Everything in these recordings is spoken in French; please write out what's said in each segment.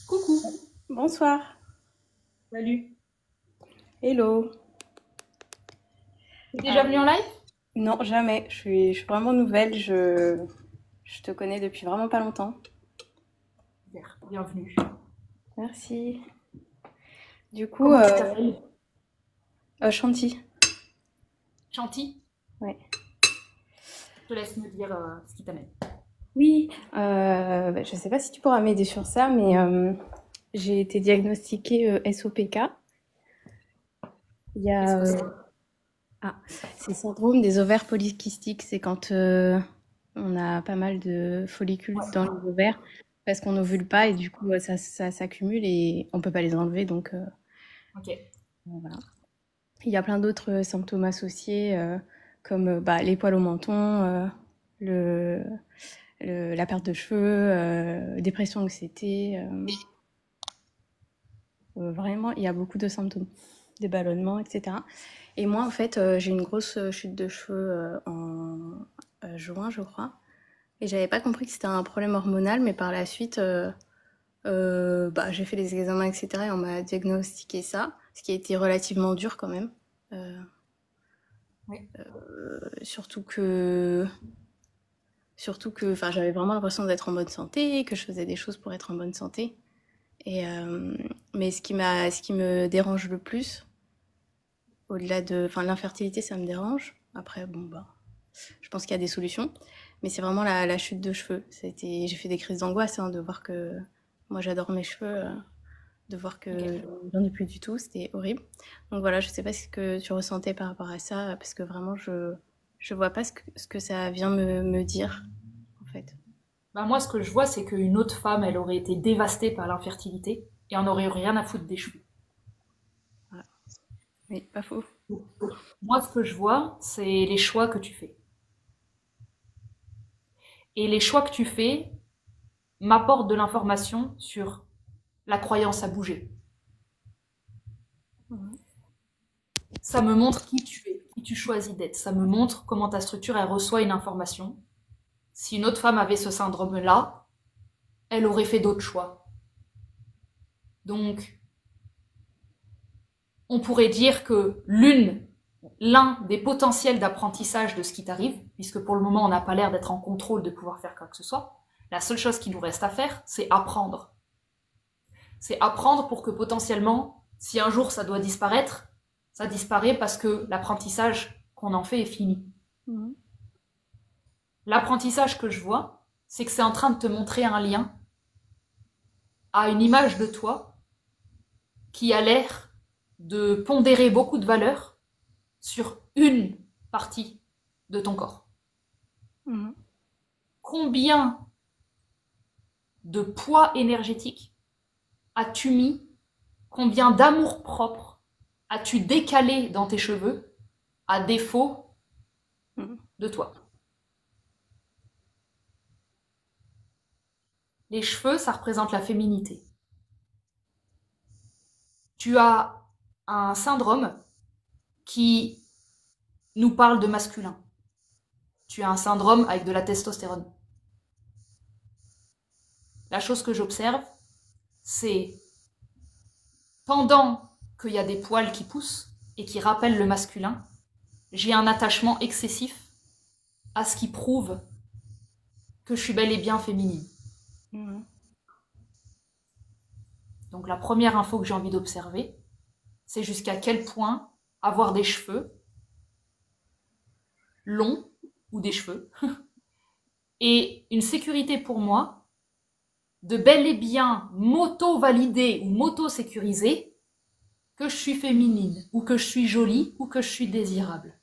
Coucou, Bonsoir, salut. hello. T'es déjà Euh, venu en live? non, jamais. Je suis vraiment nouvelle. Je te connais depuis vraiment pas longtemps. Super, bienvenue. Merci. Du coup, Comment tu t'appelles? Chanty. Chanty? Ouais. Je te laisse me dire ce qui t'amène. Oui, je sais pas si tu pourras m'aider sur ça, mais j'ai été diagnostiquée SOPK. Il y Qu'est-ce a, que c'est? ah, c'est le syndrome des ovaires polykystiques. C'est quand on a pas mal de follicules dans les ovaires parce qu'on n'ovule pas et du coup ça s'accumule et on peut pas les enlever. Donc Ok. voilà. Il y a plein d'autres symptômes associés, comme bah, les poils au menton, le, la perte de cheveux, dépression, anxiété. Vraiment, il y a beaucoup de symptômes, des ballonnements, etc. Et moi, en fait, j'ai une grosse chute de cheveux en juin, je crois. Et j'avais pas compris que c'était un problème hormonal, mais par la suite, bah, j'ai fait les examens, etc. Et on m'a diagnostiqué ça, ce qui a été relativement dur quand même. Euh, Oui. surtout que Surtout que enfin, j'avais vraiment l'impression d'être en bonne santé, que je faisais des choses pour être en bonne santé. Et, mais ce qui me dérange le plus, au-delà de, enfin, l'infertilité, ça me dérange. Après, bon, bah, je pense qu'il y a des solutions. Mais c'est vraiment la chute de cheveux. J'ai fait des crises d'angoisse hein, de voir que moi j'adore mes cheveux, de voir que Ok. j'en ai plus du tout, c'était horrible. Donc voilà, je sais pas ce que tu ressentais par rapport à ça, parce que vraiment je vois pas ce que ça vient me dire en fait. Bah moi, ce que je vois, c'est qu'une autre femme, elle aurait été dévastée par l'infertilité et en aurait eu rien à foutre des cheveux. Voilà. Oui, pas faux. Moi, ce que je vois, c'est les choix que tu fais. Et les choix que tu fais m'apportent de l'information sur la croyance à bouger. Mhm. Ça me montre qui tu es, qui tu choisis d'être. Ça me montre comment ta structure, elle reçoit une information. Si une autre femme avait ce syndrome-là, elle aurait fait d'autres choix. Donc, on pourrait dire que l'un des potentiels d'apprentissage de ce qui t'arrive, puisque pour le moment, on n'a pas l'air d'être en contrôle de pouvoir faire quoi que ce soit, la seule chose qui nous reste à faire, c'est apprendre. C'est apprendre pour que potentiellement, si un jour ça doit disparaître, ça disparaît parce que l'apprentissage qu'on en fait est fini. Mhm. L'apprentissage que je vois, c'est que c'est en train de te montrer un lien à une image de toi qui a l'air de pondérer beaucoup de valeurs sur une partie de ton corps. Mhm. Combien de poids énergétique as-tu mis? Combien d'amour propre as-tu décalé dans tes cheveux à défaut Mhm. de toi? Les cheveux, ça représente la féminité. Tu as un syndrome qui nous parle de masculin. Tu as un syndrome avec de la testostérone. La chose que j'observe, c'est pendant qu'il y a des poils qui poussent et qui rappellent le masculin, j'ai un attachement excessif à ce qui prouve que je suis bel et bien féminine. Mhm. Donc la première info que j'ai envie d'observer, c'est jusqu'à quel point avoir des cheveux longs ou des cheveux est une sécurité pour moi de bel et bien m'auto-valider ou m'auto-sécuriser que je suis féminine, ou que je suis jolie, ou que je suis désirable.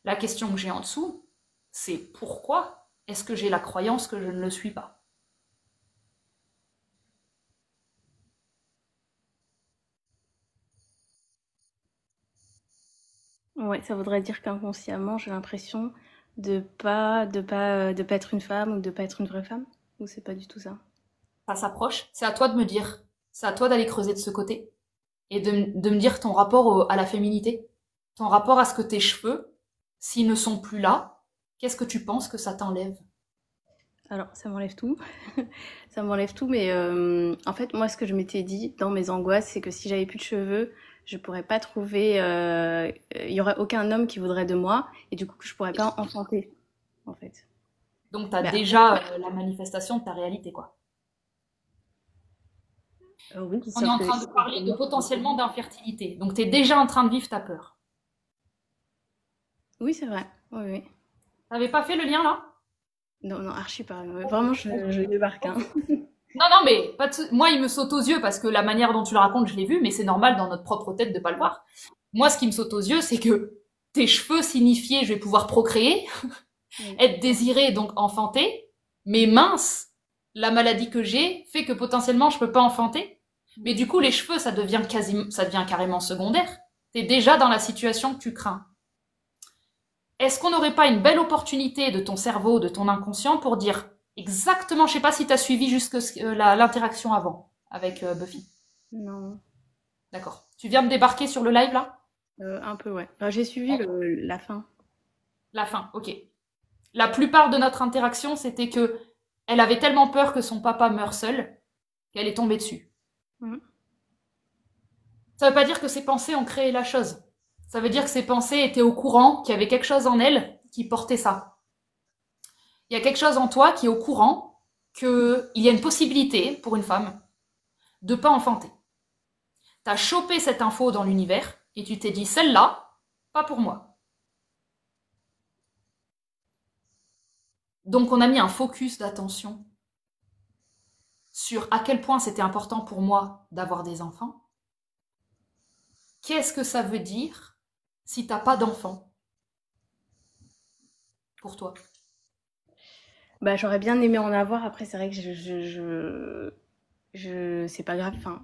La question que j'ai en dessous, c'est pourquoi est-ce que j'ai la croyance que je ne le suis pas? Ouais, ça voudrait dire qu'inconsciemment, j'ai l'impression de pas être une femme ou de pas être une vraie femme, ou c'est pas du tout ça. Ça s'approche, c'est à toi de me dire, c'est à toi d'aller creuser de ce côté, et de me dire ton rapport à la féminité, ton rapport à ce que tes cheveux, s'ils ne sont plus là, qu'est-ce que tu penses que ça t'enlève? Alors, ça m'enlève tout. Ça m'enlève tout, mais en fait, moi, ce que je m'étais dit dans mes angoisses, c'est que si j'avais plus de cheveux, je pourrais pas trouver, il y aurait aucun homme qui voudrait de moi, et du coup, que je pourrais pas enfanter, en fait. Donc, tu as Bah, déjà la manifestation de ta réalité, quoi. oui, On est sauf en que train de parler de potentiellement d'infertilité. Donc, tu es déjà en train de vivre ta peur. oui, c'est vrai. Oui, oui. T'avais pas fait le lien là? Non, non, archi pas. Vraiment, je débarque, hein. Ok. Non, non, mais pas de moi, il me saute aux yeux parce que la manière dont tu le racontes, je l'ai vu, mais c'est normal dans notre propre tête de pas le voir. Moi, ce qui me saute aux yeux, c'est que tes cheveux signifiaient je vais pouvoir procréer, Oui. être désiré, donc enfanter. Mais mince, la maladie que j'ai fait que potentiellement je peux pas enfanter. Mais du coup, les cheveux, ça devient carrément secondaire. T'es déjà dans la situation que tu crains. Est-ce qu'on n'aurait pas une belle opportunité de ton cerveau, de ton inconscient pour dire exactement, je sais pas si tu as suivi jusque l'interaction avant avec Buffy. Non, D'accord. Tu viens de débarquer sur le live là? un peu, ouais. Enfin, j'ai suivi la fin. La fin, ok. La plupart de notre interaction, c'était que elle avait tellement peur que son papa meure seul qu'elle est tombée dessus. Mhm. Ça veut pas dire que ses pensées ont créé la chose. Ça veut dire que ses pensées étaient au courant qu'il y avait quelque chose en elle qui portait ça. Il y a quelque chose en toi qui est au courant qu'il y a une possibilité pour une femme de pas enfanter. T'as chopé cette info dans l'univers et tu t'es dit celle-là, pas pour moi. Donc on a mis un focus d'attention sur à quel point c'était important pour moi d'avoir des enfants. Qu'est-ce que ça veut dire si t'as pas d'enfants pour toi? Bah, j'aurais bien aimé en avoir. Après, c'est vrai que c'est pas grave. Enfin,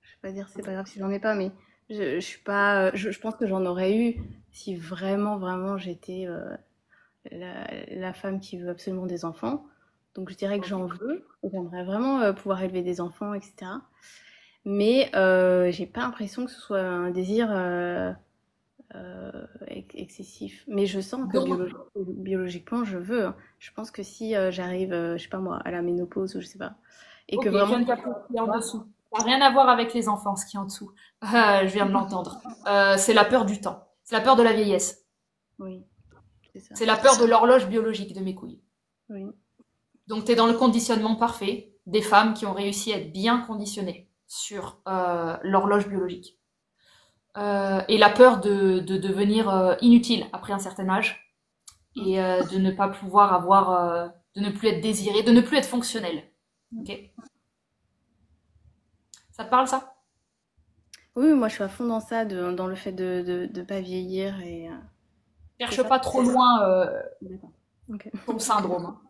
je vais pas dire c'est pas grave si j'en ai pas, mais je suis pas. Je pense que j'en aurais eu si vraiment, vraiment j'étais la femme qui veut absolument des enfants. Donc, je dirais que Ok. j'en veux. J'aimerais vraiment pouvoir élever des enfants, etc. Mais j'ai pas l'impression que ce soit un désir excessif. Mais je sens que Donc, biologiquement, je veux, hein. Je pense que si j'arrive, je sais pas moi, à la ménopause ou je sais pas, et que ok, je vraiment, viens de capter ce qui est en dessous. Ça n'a rien à voir avec les enfants, ce qui est en dessous. Je viens de l'entendre. C'est la peur du temps. C'est la peur de la vieillesse. oui, c'est ça. C'est la peur de l'horloge biologique de mes couilles. Oui. Donc tu es dans le conditionnement parfait des femmes qui ont réussi à être bien conditionnées sur l'horloge biologique. Et la peur de devenir inutile après un certain âge et de ne pas pouvoir avoir, de ne plus être désiré, de ne plus être fonctionnel. Ok. Ça te parle ça? Oui, moi je suis à fond dans ça, dans le fait de pas vieillir et c'est Cherche ça. pas trop loin D'accord. Ok. ton syndrome, hein.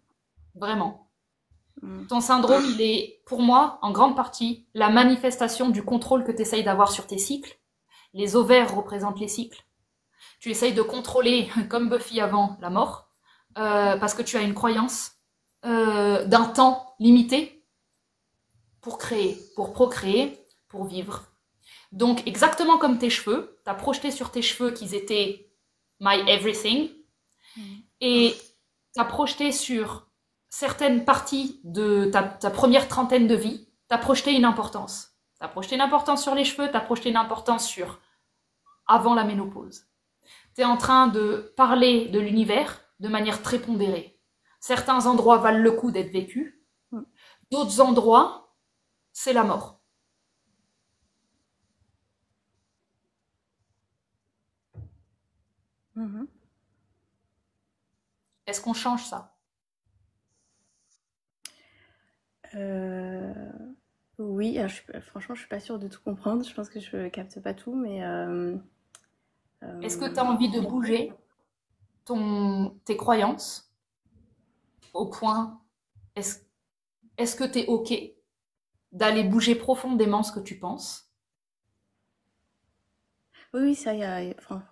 Vraiment. Mm. Ton syndrome, il est, pour moi, en grande partie, la manifestation du contrôle que tu essayes d'avoir sur tes cycles. Les ovaires représentent les cycles. Tu essayes de contrôler, comme Buffy avant, la mort, parce que tu as une croyance d'un temps limité pour créer, pour procréer, pour vivre. Donc, exactement comme tes cheveux, tu as projeté sur tes cheveux qu'ils étaient my everything, Mm. et tu as projeté sur certaines parties de ta première trentaine de vie, tu as projeté une importance. Tu as projeté une importance sur les cheveux, tu as projeté une importance sur avant la ménopause. Tu es en train de parler de l'univers de manière très pondérée. Certains endroits valent le coup d'être vécus, Mm. d'autres endroits, c'est la mort. Mhm. Est-ce qu'on change ça? Euh, oui, alors franchement, je suis pas sûre de tout comprendre. Je pense que je capte pas tout, mais Est-ce que tu as euh, envie de bouger tes croyances au point, est-ce est-ce que tu es OK d'aller bouger profondément ce que tu penses? oui, oui, ça,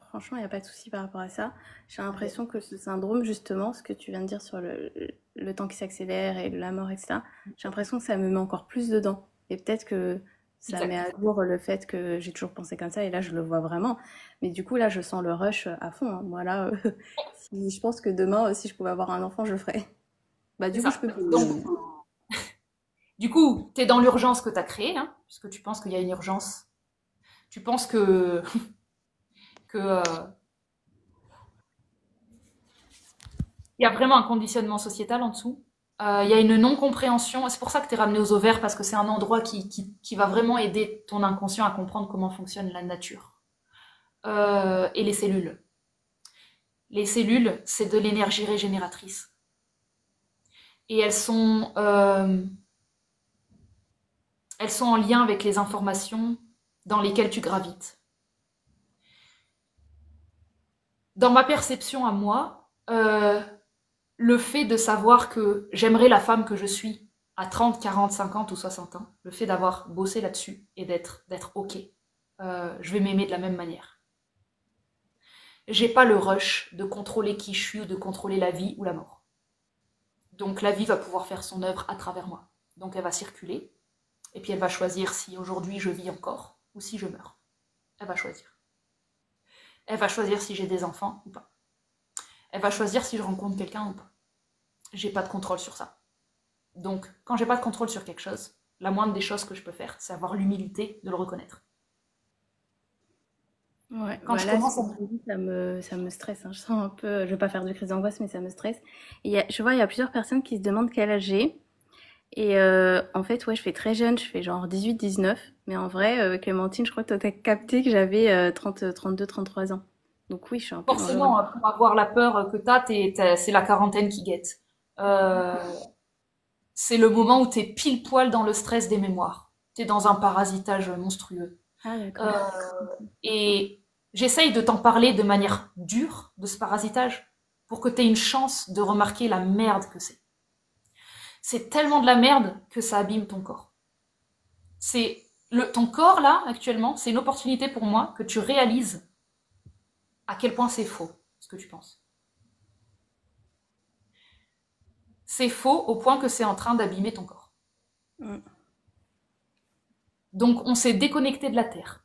franchement, il n'y a pas de souci par rapport à ça. J'ai Ok. l'impression que ce syndrome, justement, ce que tu viens de dire sur le temps qui s'accélère et la mort, etc., j'ai l'impression que ça me met encore plus dedans. Et peut-être que ça met Exact. à jour le fait que j'ai toujours pensé comme ça, et là, je le vois vraiment. Mais du coup, là, je sens le rush à fond, hein. Moi, là, si, je pense que demain, si je pouvais avoir un enfant, je le ferais. Bah, C'est du coup, je ça. peux Donc, plus. du coup, tu es dans l'urgence que tu as créée, hein, puisque tu penses qu'il y a une urgence. Tu penses que il y a vraiment un conditionnement sociétal en dessous. Il y a une non-compréhension. C'est pour ça que tu es ramené aux ovaires, parce que c'est un endroit qui va vraiment aider ton inconscient à comprendre comment fonctionne la nature. Et les cellules. Les cellules, c'est de l'énergie régénératrice. Et elles sont en lien avec les informations dans lesquelles tu gravites. Dans ma perception à moi, le fait de savoir que j'aimerais la femme que je suis à 30, 40, 50 ou 60 ans, le fait d'avoir bossé là-dessus et d'être OK, je vais m'aimer de la même manière. J'ai pas le rush de contrôler qui je suis ou de contrôler la vie ou la mort. Donc la vie va pouvoir faire son œuvre à travers moi. Donc elle va circuler, et puis elle va choisir si aujourd'hui je vis encore ou si je meurs. Elle va choisir. Elle va choisir si j'ai des enfants ou pas. Elle va choisir si je rencontre quelqu'un ou pas. J'ai pas de contrôle sur ça. Donc, quand j'ai pas de contrôle sur quelque chose, la moindre des choses que je peux faire, c'est avoir l'humilité de le reconnaître. Ouais, Quand bah je là, ce commence que à... tu dis, ça me stresse, hein. Je sens un peu, je vais pas faire de crise d'angoisse, mais ça me stresse. Et je vois, il y a plusieurs personnes qui se demandent quel âge j'ai. Et en fait, ouais, je fais très jeune, je fais genre 18-19. Mais en vrai, Clémentine, je crois que toi, t'as capté que j'avais 32-33 ans. Donc oui, je suis un peu dans le... Forcément, pour avoir la peur que c'est la quarantaine qui guette. Euh, c'est le moment où t'es pile poil dans le stress des mémoires. T'es dans un parasitage monstrueux. Ah, d'accord. Euh, et j'essaye de t'en parler de manière dure, de ce parasitage, pour que t'aies une chance de remarquer la merde que c'est. C'est tellement de la merde que ça abîme ton corps. Ton corps là, actuellement, c'est une opportunité pour moi que tu réalises à quel point c'est faux, ce que tu penses. C'est faux au point que c'est en train d'abîmer ton corps. Mm. Donc on s'est déconnecté de la terre.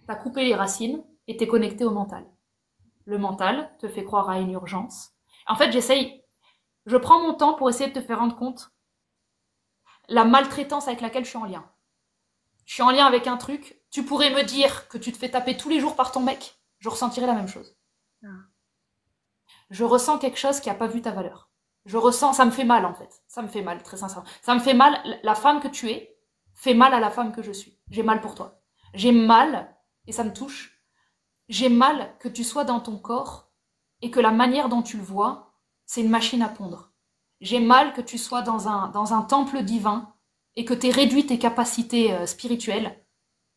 T'as coupé les racines et t'es connecté au mental. Le mental te fait croire à une urgence. En fait, je prends mon temps pour essayer de te faire rendre compte la maltraitance avec laquelle je suis en lien. Je suis en lien avec un truc, tu pourrais me dire que tu te fais taper tous les jours par ton mec, je ressentirais la même chose. Ah. Je ressens quelque chose qui a pas vu ta valeur. Je ressens, ça me fait mal en fait. Ça me fait mal, très sincèrement. Ça me fait mal, la femme que tu es fait mal à la femme que je suis. J'ai mal pour toi. J'ai mal, et ça me touche, j'ai mal que tu sois dans ton corps et que la manière dont tu le vois, c'est une machine à pondre. J'ai mal que tu sois dans un temple divin et que tu aies réduit tes capacités spirituelles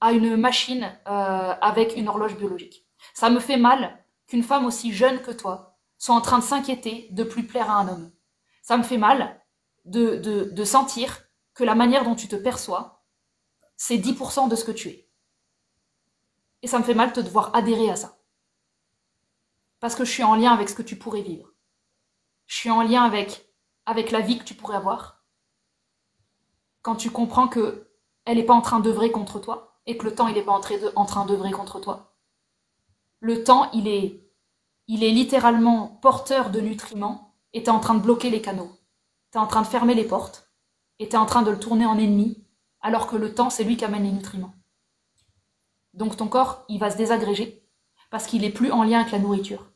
à une machine avec une horloge biologique. Ça me fait mal qu'une femme aussi jeune que toi soit en train de s'inquiéter de plus plaire à un homme. Ça me fait mal de sentir que la manière dont tu te perçois, c'est 10% de ce que tu es. Et ça me fait mal de te devoir adhérer à ça. Parce que je suis en lien avec ce que tu pourrais vivre. Je suis en lien avec la vie que tu pourrais avoir. Quand tu comprends que elle n'est pas en train d'œuvrer contre toi et que le temps, il n'est pas en train d'œuvrer contre toi. Le temps, il est littéralement porteur de nutriments et tu es en train de bloquer les canaux. Tu es en train de fermer les portes et tu es en train de le tourner en ennemi alors que le temps, c'est lui qui amène les nutriments. Donc ton corps, il va se désagréger parce qu'il est plus en lien avec la nourriture.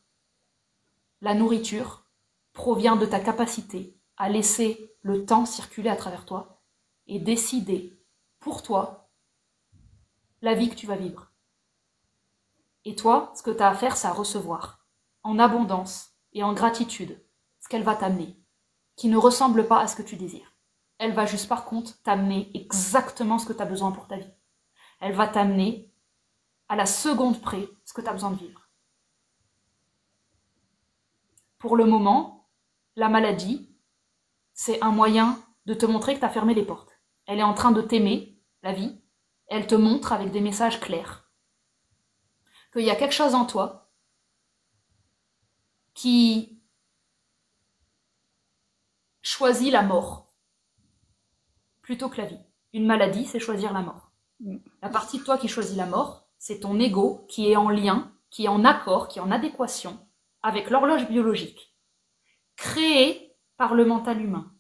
La nourriture provient de ta capacité à laisser le temps circuler à travers toi et décider pour toi la vie que tu vas vivre. Et toi, ce que tu as à faire, c'est à recevoir en abondance et en gratitude ce qu'elle va t'amener, qui ne ressemble pas à ce que tu désires. Elle va juste par contre t'amener exactement ce que tu as besoin pour ta vie. Elle va t'amener à la seconde près ce que tu as besoin de vivre. Pour le moment, la maladie, c'est un moyen de te montrer que tu as fermé les portes. Elle est en train de t'aimer, la vie. Elle te montre avec des messages clairs qu'il y a quelque chose en toi qui choisit la mort plutôt que la vie. Une maladie, c'est choisir la mort. La partie de toi qui choisit la mort, c'est ton ego qui est en lien, qui est en accord, qui est en adéquation avec l'horloge biologique, créée par le mental humain.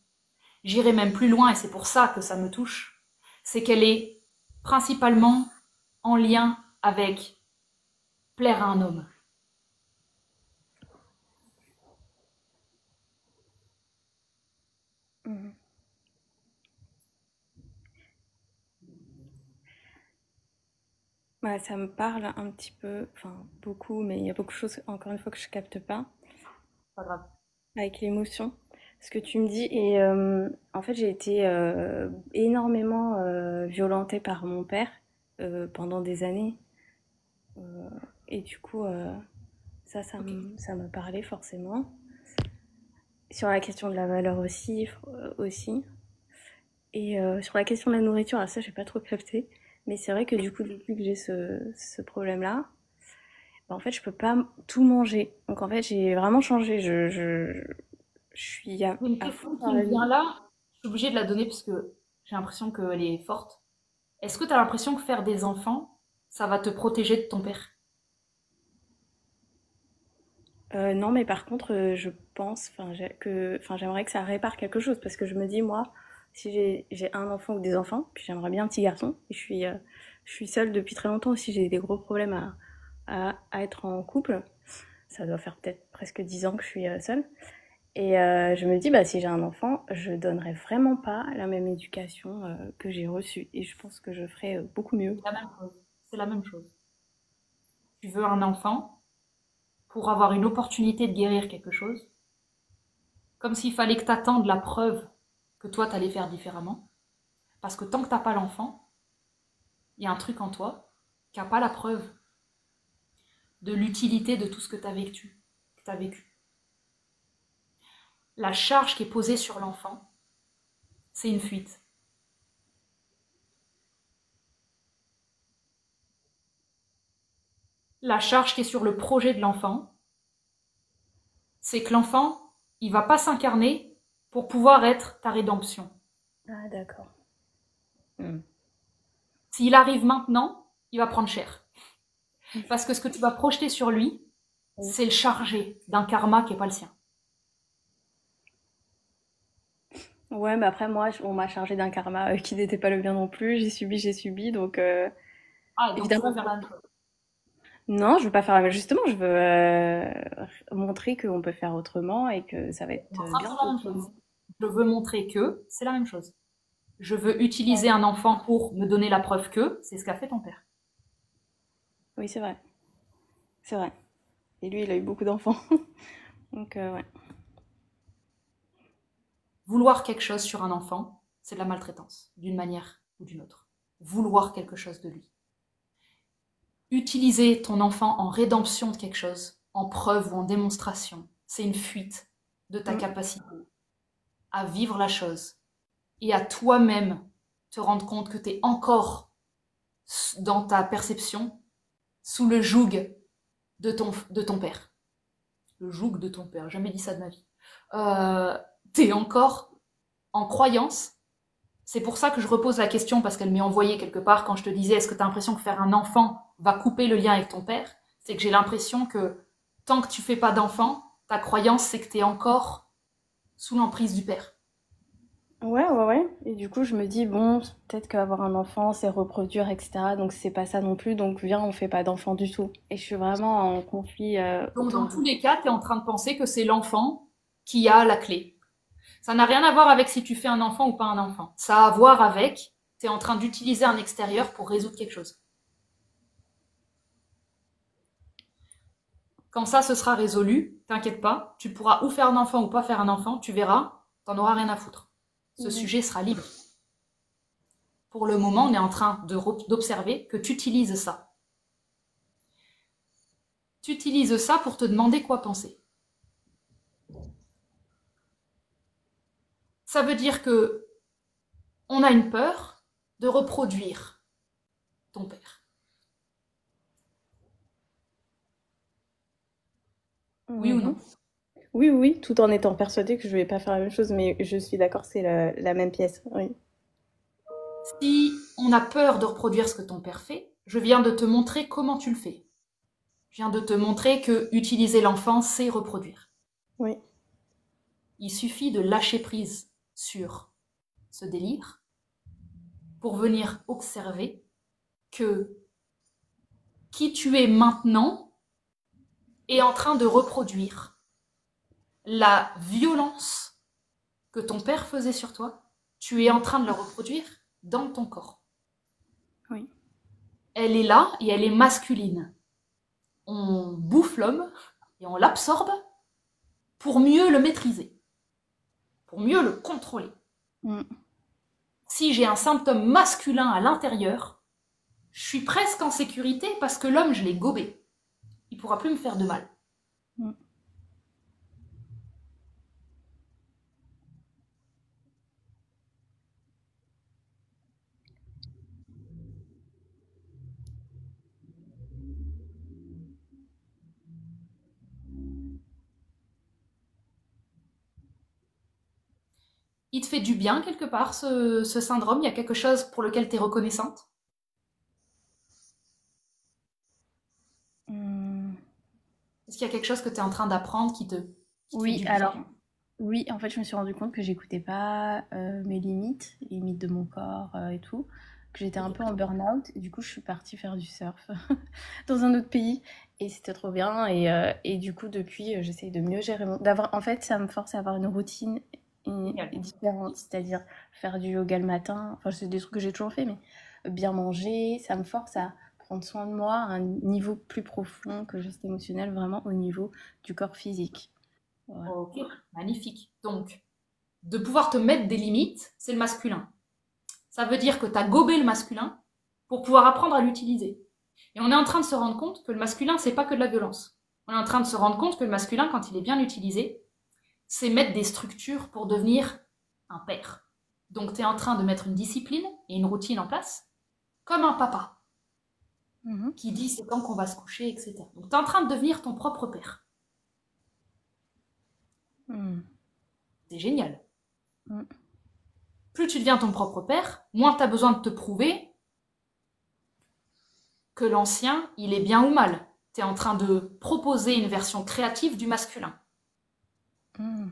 J'irai même plus loin, et c'est pour ça que ça me touche, c'est qu'elle est principalement en lien avec plaire à un homme. Mhm. Ouais, ça me parle un petit peu, enfin beaucoup, mais il y a beaucoup de choses, encore une fois, que je capte pas, Pas grave. avec l'émotion, ce que tu me dis. Et en fait, j'ai été énormément violentée par mon père pendant des années. Euh, et du coup, Ok. ça me parlait forcément. Sur la question de la valeur aussi, aussi. Et sur la question de la nourriture, alors ça, j'ai pas trop capté. Mais c'est vrai que du coup, depuis que j'ai ce problème-là, bah, en fait, je peux pas tout manger. Donc en fait, j'ai vraiment changé. Je suis J'ai une à fond question dans qui me la vient vie. là, je suis obligée de la donner parce que j'ai l'impression qu'elle est forte. Est-ce que tu as l'impression que faire des enfants, ça va te protéger de ton père? Non, mais par contre, je pense, enfin, j'aimerais que ça répare quelque chose parce que je me dis, moi, si j'ai un enfant ou des enfants, puis j'aimerais bien un petit garçon, et je suis seule depuis très longtemps aussi, j'ai des gros problèmes à être en couple. Ça doit faire peut-être presque 10 ans que je suis seule. Et je me dis, bah, si j'ai un enfant, je donnerai vraiment pas la même éducation que j'ai reçue. Et je pense que je ferai beaucoup mieux. C'est la même chose. C'est la même chose. Tu veux un enfant pour avoir une opportunité de guérir quelque chose, comme s'il fallait que tu attendes la preuve que toi, tu allais faire différemment. Parce que tant que tu n'as pas l'enfant, il y a un truc en toi qui n'a pas la preuve de l'utilité de tout ce que tu as vécu. Que t'as vécu. La charge qui est posée sur l'enfant, c'est une fuite. La charge qui est sur le projet de l'enfant, c'est que l'enfant, il va pas s'incarner pour pouvoir être ta rédemption. Ah, d'accord. Hmm. S'il arrive maintenant, il va prendre cher. Parce que ce que tu vas projeter sur lui, Oui. c'est le charger d'un karma qui n'est pas le sien. Ouais, mais après, moi, on m'a chargé d'un karma qui n'était pas le bien non plus. J'ai subi, donc Ah, donc tu veux évidemment. faire la même chose. Non, je veux pas faire la même. Justement, je veux montrer qu'on peut faire autrement et que ça va On est être en train de bien faire la même chose. autrement. Je veux montrer que c'est la même chose. Je veux utiliser un enfant pour me donner la preuve que c'est ce qu'a fait ton père. Oui, c'est vrai. C'est vrai. Et lui, il a eu beaucoup d'enfants. Donc, ouais. Vouloir quelque chose sur un enfant, c'est de la maltraitance, d'une manière ou d'une autre. Vouloir quelque chose de lui. Utiliser ton enfant en rédemption de quelque chose, en preuve ou en démonstration, c'est une fuite de ta Mm. capacité à vivre la chose et à toi-même te rendre compte que tu es encore dans ta perception sous le joug de ton père. Le joug de ton père, jamais dit ça de ma vie. T'es encore en croyance. C'est pour ça que je repose la question parce qu'elle m'est envoyée quelque part quand je te disais est-ce que tu as l'impression que faire un enfant va couper le lien avec ton père? C'est que j'ai l'impression que tant que tu fais pas d'enfant, ta croyance c'est que tu es encore sous l'emprise du père. Ouais, ouais, ouais. Et du coup, je me dis, bon, peut-être qu'avoir un enfant, c'est reproduire, etc. Donc, c'est pas ça non plus. Donc, viens, on fait pas d'enfant du tout. Et je suis vraiment en conflit Donc autour dans de tous les cas, tu es en train de penser que c'est l'enfant qui a la clé. Ça n'a rien à voir avec si tu fais un enfant ou pas un enfant. Ça a à voir avec, tu es en train d'utiliser un extérieur pour résoudre quelque chose. Quand ça se sera résolu, t'inquiète pas, tu pourras ou faire un enfant ou pas faire un enfant, tu verras, t'en auras rien à foutre. Ce ça. sujet sera libre. Pour le moment, on est en train d'observer que tu utilises ça. Tu utilises ça pour te demander quoi penser. Ça veut dire que on a une peur de reproduire ton père. Oui ou Mhm. non? Oui, oui, tout en étant persuadée que je vais pas faire la même chose, mais je suis d'accord, c'est la même pièce. Oui. Si on a peur de reproduire ce que ton père fait, je viens de te montrer comment tu le fais. Je viens de te montrer que utiliser l'enfant, c'est reproduire. Oui. Il suffit de lâcher prise sur ce délire pour venir observer que qui tu es maintenant est en train de reproduire la violence que ton père faisait sur toi. Tu es en train de la reproduire dans ton corps. Oui. Elle est là et elle est masculine. On bouffe l'homme et on l'absorbe pour mieux le maîtriser, pour mieux le contrôler. Si j'ai un symptôme masculin à l'intérieur, je suis presque en sécurité parce que l'homme, je l'ai gobé. Il ne pourra plus me faire de mal. Il te fait du bien quelque part, ce syndrome? Il y a quelque chose pour lequel tu es reconnaissante? Est-ce qu'il y a quelque chose que tu es en train d'apprendre qui te fait Oui, du alors, bien? oui, en fait, je me suis rendu compte que j'écoutais pas mes limites, les limites de mon corps et tout, que j'étais un Ok. peu en burn-out. Et du coup, je suis partie faire du surf dans un autre pays et c'était trop bien. Et du coup, depuis, j'essaye de mieux gérer en fait, ça me force à avoir une routine Génial. différente, c'est-à-dire faire du yoga le matin. Enfin, c'est des trucs que j'ai toujours fait, mais bien manger, ça me force à prendre soin de moi à un niveau plus profond que juste émotionnel, vraiment au niveau du corps physique. Voilà. Ok, magnifique. Donc, de pouvoir te mettre des limites, c'est le masculin. Ça veut dire que tu as gobé le masculin pour pouvoir apprendre à l'utiliser. Et on est en train de se rendre compte que le masculin, c'est pas que de la violence. On est en train de se rendre compte que le masculin, quand il est bien utilisé, c'est mettre des structures pour devenir un père. Donc tu es en train de mettre une discipline et une routine en place, comme un papa Mhm. qui dit c'est quand qu'on va se coucher, etc. Donc tu es en train de devenir ton propre père. Mhm. C'est génial. Mhm. Plus tu deviens ton propre père, moins tu as besoin de te prouver que l'ancien, il est bien ou mal. Tu es en train de proposer une version créative du masculin. Mhm.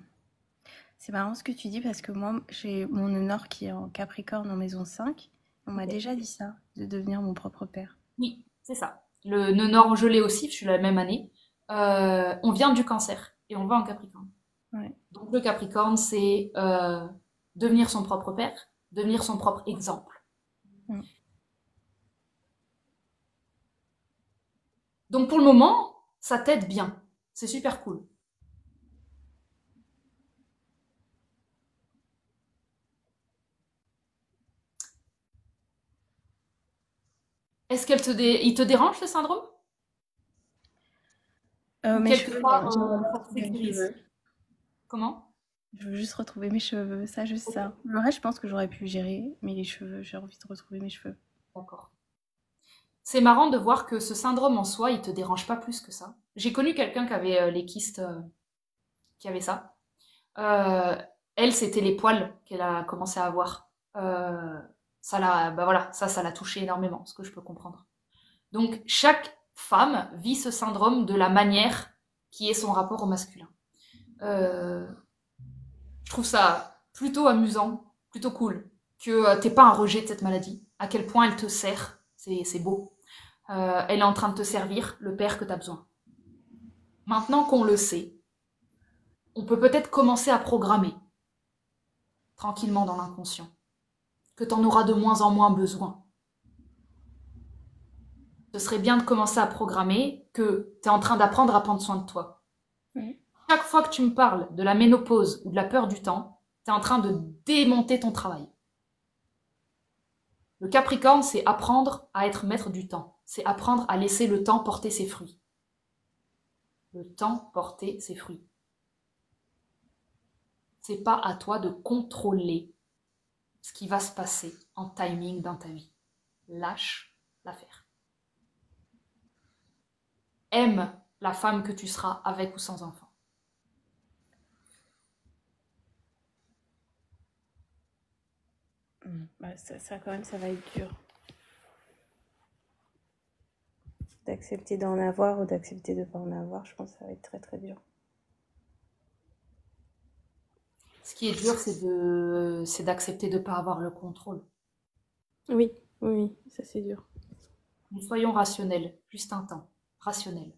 C'est marrant ce que tu dis parce que moi, j'ai mon nœud nord qui est en Capricorne en maison 5. On m'a Ok. déjà dit ça, de devenir mon propre père. Oui, c'est ça. Le nœud nord, je l'ai aussi, je suis la même année. On vient du cancer et on va en Capricorne. Ouais. Donc le Capricorne, c'est devenir son propre père, devenir son propre exemple. Mhm. Donc pour le moment, ça t'aide bien. C'est super cool. Est-ce il te dérange ce syndrome? Ou Mes quelque cheveux, part, j'aimerais ça te retrouver mes sécurise? cheveux. Comment? Je veux juste retrouver mes cheveux, ça, juste Ok, ça. Le reste, je pense que j'aurais pu gérer, mais les cheveux, j'ai envie de retrouver mes cheveux. d'accord. C'est marrant de voir que ce syndrome en soi, il te dérange pas plus que ça. J'ai connu quelqu'un qui avait les kystes, qui avait ça. Euh, Elle, c'était les poils qu'elle a commencé à avoir. Ça l'a, bah voilà, ça l'a touché énormément, ce que je peux comprendre. Donc, chaque femme vit ce syndrome de la manière qui est son rapport au masculin. Euh, je trouve ça plutôt amusant, plutôt cool, que t'aies pas un rejet de cette maladie. À quel point elle te sert, c'est beau. Elle est en train de te servir le père que tu as besoin. Maintenant qu'on le sait, on peut peut-être commencer à programmer tranquillement dans l'inconscient, que tu en auras de moins en moins besoin. Ce serait bien de commencer à programmer que tu es en train d'apprendre à prendre soin de toi. Mhm. Chaque fois que tu me parles de la ménopause ou de la peur du temps, tu es en train de démonter ton travail. Le Capricorne, c'est apprendre à être maître du temps. C'est apprendre à laisser le temps porter ses fruits. Le temps porter ses fruits. C'est pas à toi de contrôler ce qui va se passer en timing dans ta vie. Lâche l'affaire. Aime la femme que tu seras avec ou sans enfant. Bah, ça, quand même, ça va être dur. D'accepter d'en avoir ou d'accepter de pas en avoir, je pense que ça va être très très dur. Ce qui est dur, c'est d'accepter de ne pas avoir le contrôle. Oui, oui, oui, ça c'est dur. Mais soyons rationnels, juste un temps, rationnel.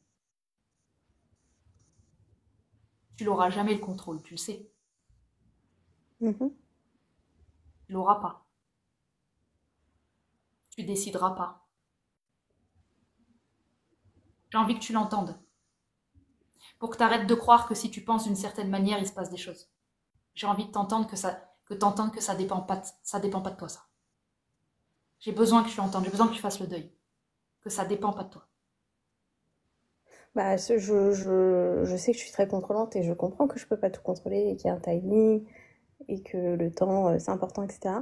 Tu l'auras jamais le contrôle, tu le sais. Mhm. Tu l'auras pas. Tu décideras pas. J'ai envie que tu l'entendes. Pour que tu arrêtes de croire que si tu penses d'une certaine manière, il se passe des choses. J'ai envie de t'entendre que ça dépend pas de toi, ça. J'ai besoin que tu l'entendes, j'ai besoin que tu fasses le deuil. Que ça dépend pas de toi. Bah, je sais que je suis très contrôlante et je comprends que je peux pas tout contrôler et qu'il y a un timing et que le temps, c'est important, etc.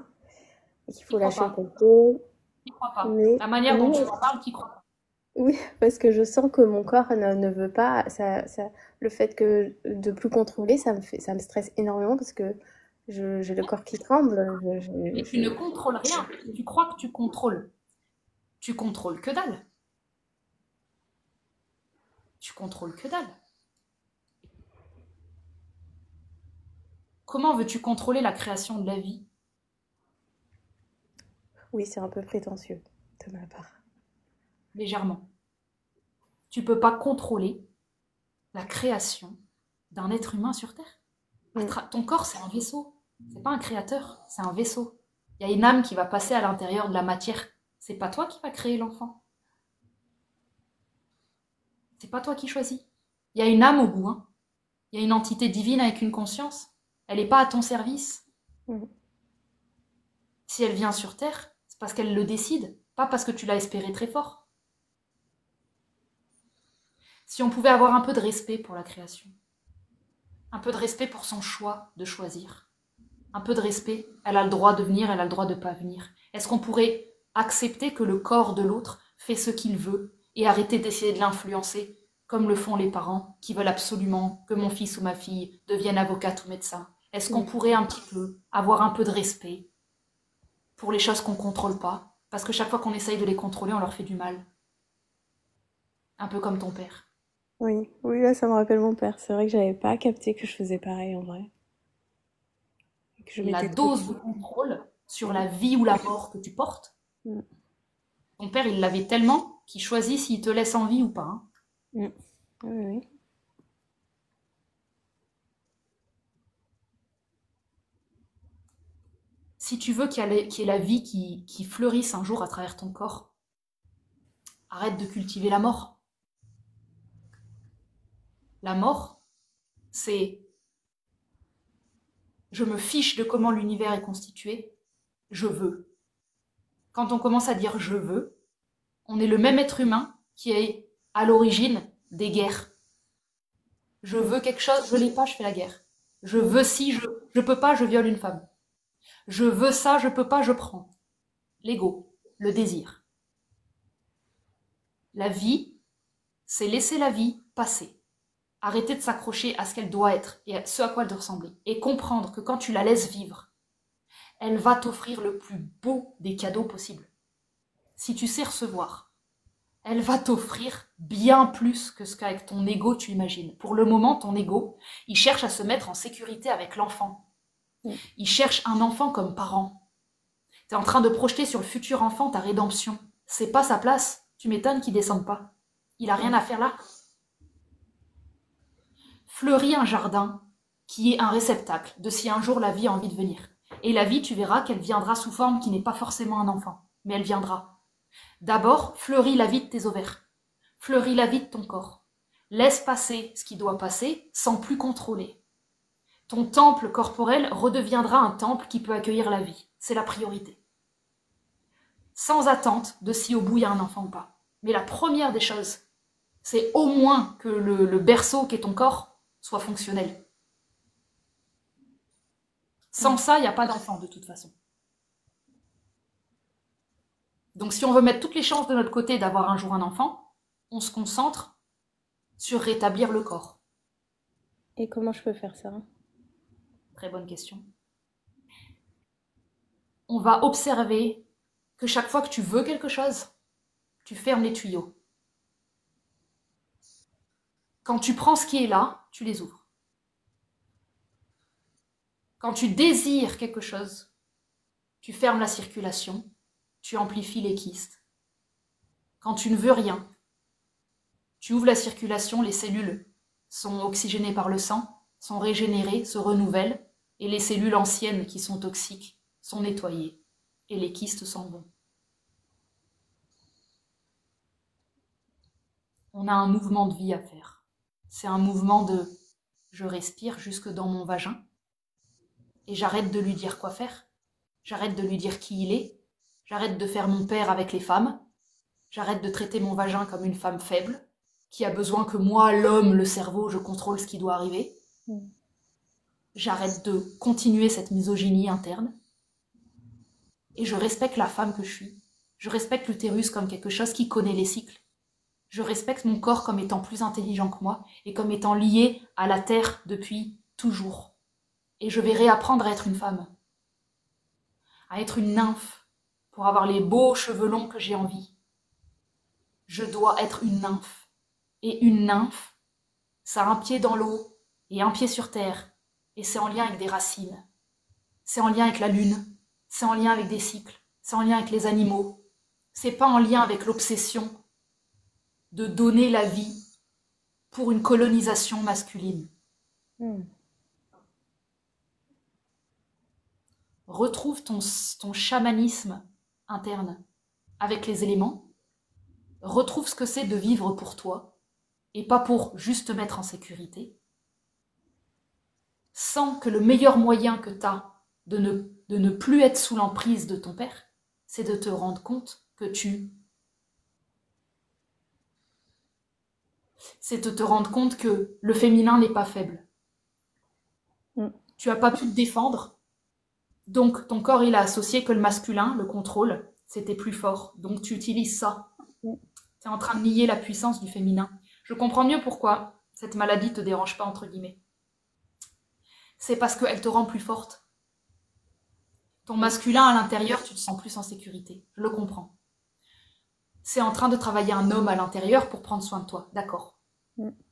Et qu'il T'y faut crois lâcher le pas. contrôle. T'y crois pas. Mais La manière dont oui, tu en parles, t'y crois pas. oui, parce que je sens que mon corps ne veut pas. Le fait que de plus contrôler, ça me stresse énormément parce que j'ai le corps qui tremble. Mais tu ne contrôles rien. Tu crois que tu contrôles. Tu contrôles que dalle. Tu contrôles que dalle. Comment veux-tu contrôler la création de la vie? Oui, c'est un peu prétentieux de ma part. Légèrement. Tu peux pas contrôler la création d'un être humain sur Terre. Mm. Ton corps, c'est un vaisseau. C'est pas un créateur, c'est un vaisseau. Il y a une âme qui va passer à l'intérieur de la matière. C'est pas toi qui vas créer l'enfant. C'est pas toi qui choisis. Il y a une âme au bout, hein. Il y a une entité divine avec une conscience. Elle n'est pas à ton service. Mm. Si elle vient sur Terre, c'est parce qu'elle le décide, pas parce que tu l'as espéré très fort. Si on pouvait avoir un peu de respect pour la création, un peu de respect pour son choix de choisir, un peu de respect, elle a le droit de venir, elle a le droit de ne pas venir. Est-ce qu'on pourrait accepter que le corps de l'autre fait ce qu'il veut et arrêter d'essayer de l'influencer, comme le font les parents qui veulent absolument que mon fils ou ma fille devienne avocate ou médecin? Est-ce qu'on Mm. pourrait un petit peu avoir un peu de respect pour les choses qu'on ne contrôle pas? Parce que chaque fois qu'on essaye de les contrôler, on leur fait du mal. Un peu comme ton père. Oui, oui, là, ça me rappelle mon père. C'est vrai que j'avais pas capté que je faisais pareil en vrai. Et que je La mettais trop de... dose de contrôle sur la vie ou la mort que tu portes, Mm. ton père, il l'avait tellement qu'il choisit s'il te laisse en vie ou pas, hein. Mm. Oui, oui. Si tu veux qu'il y ait la vie qui fleurisse un jour à travers ton corps, arrête de cultiver la mort. La mort, c'est je me fiche de comment l'univers est constitué, je veux. Quand on commence à dire je veux, on est le même être humain qui est à l'origine des guerres. Je Mm. veux quelque chose, je l'ai pas, je fais la guerre. Je Mm. veux si, je peux pas, je viole une femme. Je veux ça, je peux pas, je prends. L'ego, le désir. La vie, c'est laisser la vie passer. Arrêter de s'accrocher à ce qu'elle doit être et à ce à quoi elle doit ressembler. Et comprendre que quand tu la laisses vivre, elle va t'offrir le plus beau des cadeaux possibles. Si tu sais recevoir, elle va t'offrir bien plus que ce qu'avec ton ego tu imagines. Pour le moment, ton ego, il cherche à se mettre en sécurité avec l'enfant. Mm. Il cherche un enfant comme parent. Tu es en train de projeter sur le futur enfant ta rédemption. C'est pas sa place. Tu m'étonnes qu'il descende pas. Il a rien Mm. à faire là. Fleuris un jardin qui est un réceptacle de si un jour la vie a envie de venir. Et la vie, tu verras qu'elle viendra sous forme qui n'est pas forcément un enfant, mais elle viendra. D'abord, fleuris la vie de tes ovaires. Fleuris la vie de ton corps. Laisse passer ce qui doit passer sans plus contrôler. Ton temple corporel redeviendra un temple qui peut accueillir la vie. C'est la priorité. Sans attente de si au bout il y a un enfant ou pas. Mais la première des choses, c'est au moins que le berceau qu'est ton corps soit fonctionnel. Sans Mm. ça, il n'y a pas d'enfant de toute façon. Donc si on veut mettre toutes les chances de notre côté d'avoir un jour un enfant, on se concentre sur rétablir le corps. Et comment je peux faire ça? Très bonne question. On va observer que chaque fois que tu veux quelque chose, tu fermes les tuyaux. Quand tu prends ce qui est là, tu les ouvres. Quand tu désires quelque chose, tu fermes la circulation, tu amplifies les kystes. Quand tu ne veux rien, tu ouvres la circulation, les cellules sont oxygénées par le sang, sont régénérées, se renouvellent, et les cellules anciennes qui sont toxiques sont nettoyées, et les kystes s'en vont. On a un mouvement de vie à faire. C'est un mouvement de je respire jusque dans mon vagin, et j'arrête de lui dire quoi faire, j'arrête de lui dire qui il est, j'arrête de faire mon père avec les femmes, j'arrête de traiter mon vagin comme une femme faible, qui a besoin que moi, l'homme, le cerveau, je contrôle ce qui doit arriver. J'arrête de continuer cette misogynie interne. Et je respecte la femme que je suis. Je respecte l'utérus comme quelque chose qui connaît les cycles. Je respecte mon corps comme étant plus intelligent que moi et comme étant lié à la terre depuis toujours. Et je vais réapprendre à être une femme. À être une nymphe pour avoir les beaux cheveux longs que j'ai envie. Je dois être une nymphe. Et une nymphe, ça a un pied dans l'eau et un pied sur terre. Et c'est en lien avec des racines. C'est en lien avec la lune. C'est en lien avec des cycles. C'est en lien avec les animaux. C'est pas en lien avec l'obsession de donner la vie pour une colonisation masculine. Retrouve ton chamanisme interne avec les éléments. Retrouve ce que c'est de vivre pour toi et pas pour juste te mettre en sécurité. Sens que le meilleur moyen que tu as de ne plus être sous l'emprise de ton père, c'est de te rendre compte que c'est de te rendre compte que le féminin n'est pas faible. Tu n'as pas pu te défendre, donc ton corps il a associé que le masculin, le contrôle, c'était plus fort. Donc tu utilises ça. Tu es en train de nier la puissance du féminin. Je comprends mieux pourquoi cette maladie ne te dérange pas, entre guillemets. C'est parce qu'elle te rend plus forte. Ton masculin à l'intérieur, tu te sens plus en sécurité. Je le comprends. C'est en train de travailler un homme à l'intérieur pour prendre soin de toi. D'accord.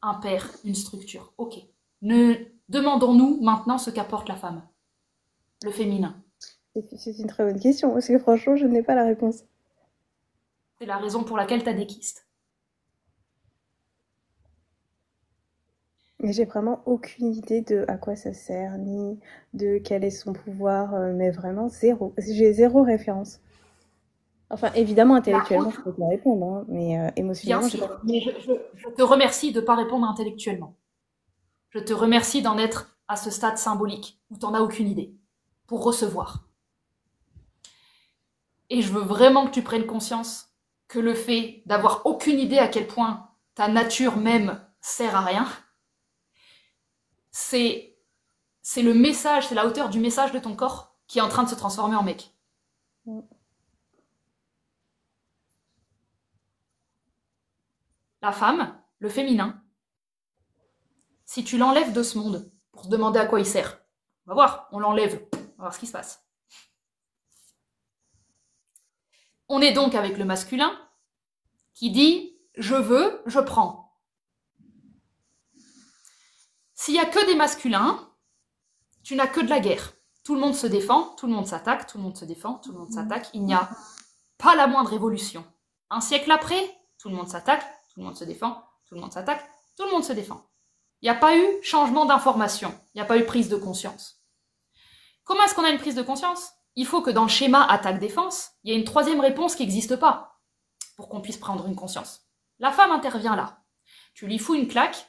Un père, une structure. Ok. Demandons-nous maintenant ce qu'apporte la femme. Le féminin. C'est une très bonne question, parce que franchement, je n'ai pas la réponse. C'est la raison pour laquelle tu as des kystes. Mais j'ai vraiment aucune idée de à quoi ça sert, ni de quel est son pouvoir, mais vraiment zéro. J'ai zéro référence. Enfin, évidemment, intellectuellement, je peux te répondre, hein, mais émotionnellement, bien sûr, mais je te remercie de ne pas répondre intellectuellement. Je te remercie d'en être à ce stade symbolique où tu n'en as aucune idée, pour recevoir. Et je veux vraiment que tu prennes conscience que le fait d'avoir aucune idée à quel point ta nature même sert à rien, c'est le message, c'est la hauteur du message de ton corps qui est en train de se transformer en mec. La femme, le féminin, si tu l'enlèves de ce monde pour se demander à quoi il sert, on va voir, on l'enlève, on va voir ce qui se passe. On est donc avec le masculin qui dit « je veux, je prends ». S'il n'y a que des masculins, tu n'as que de la guerre. Tout le monde se défend, tout le monde s'attaque, tout le monde se défend, tout le monde s'attaque. Il n'y a pas la moindre évolution. Un siècle après, tout le monde s'attaque, tout le monde se défend, tout le monde s'attaque, tout le monde se défend. Il n'y a pas eu changement d'information, il n'y a pas eu prise de conscience. Comment est-ce qu'on a une prise de conscience ? Il faut que dans le schéma attaque-défense, il y ait une troisième réponse qui n'existe pas pour qu'on puisse prendre une conscience. La femme intervient là. Tu lui fous une claque,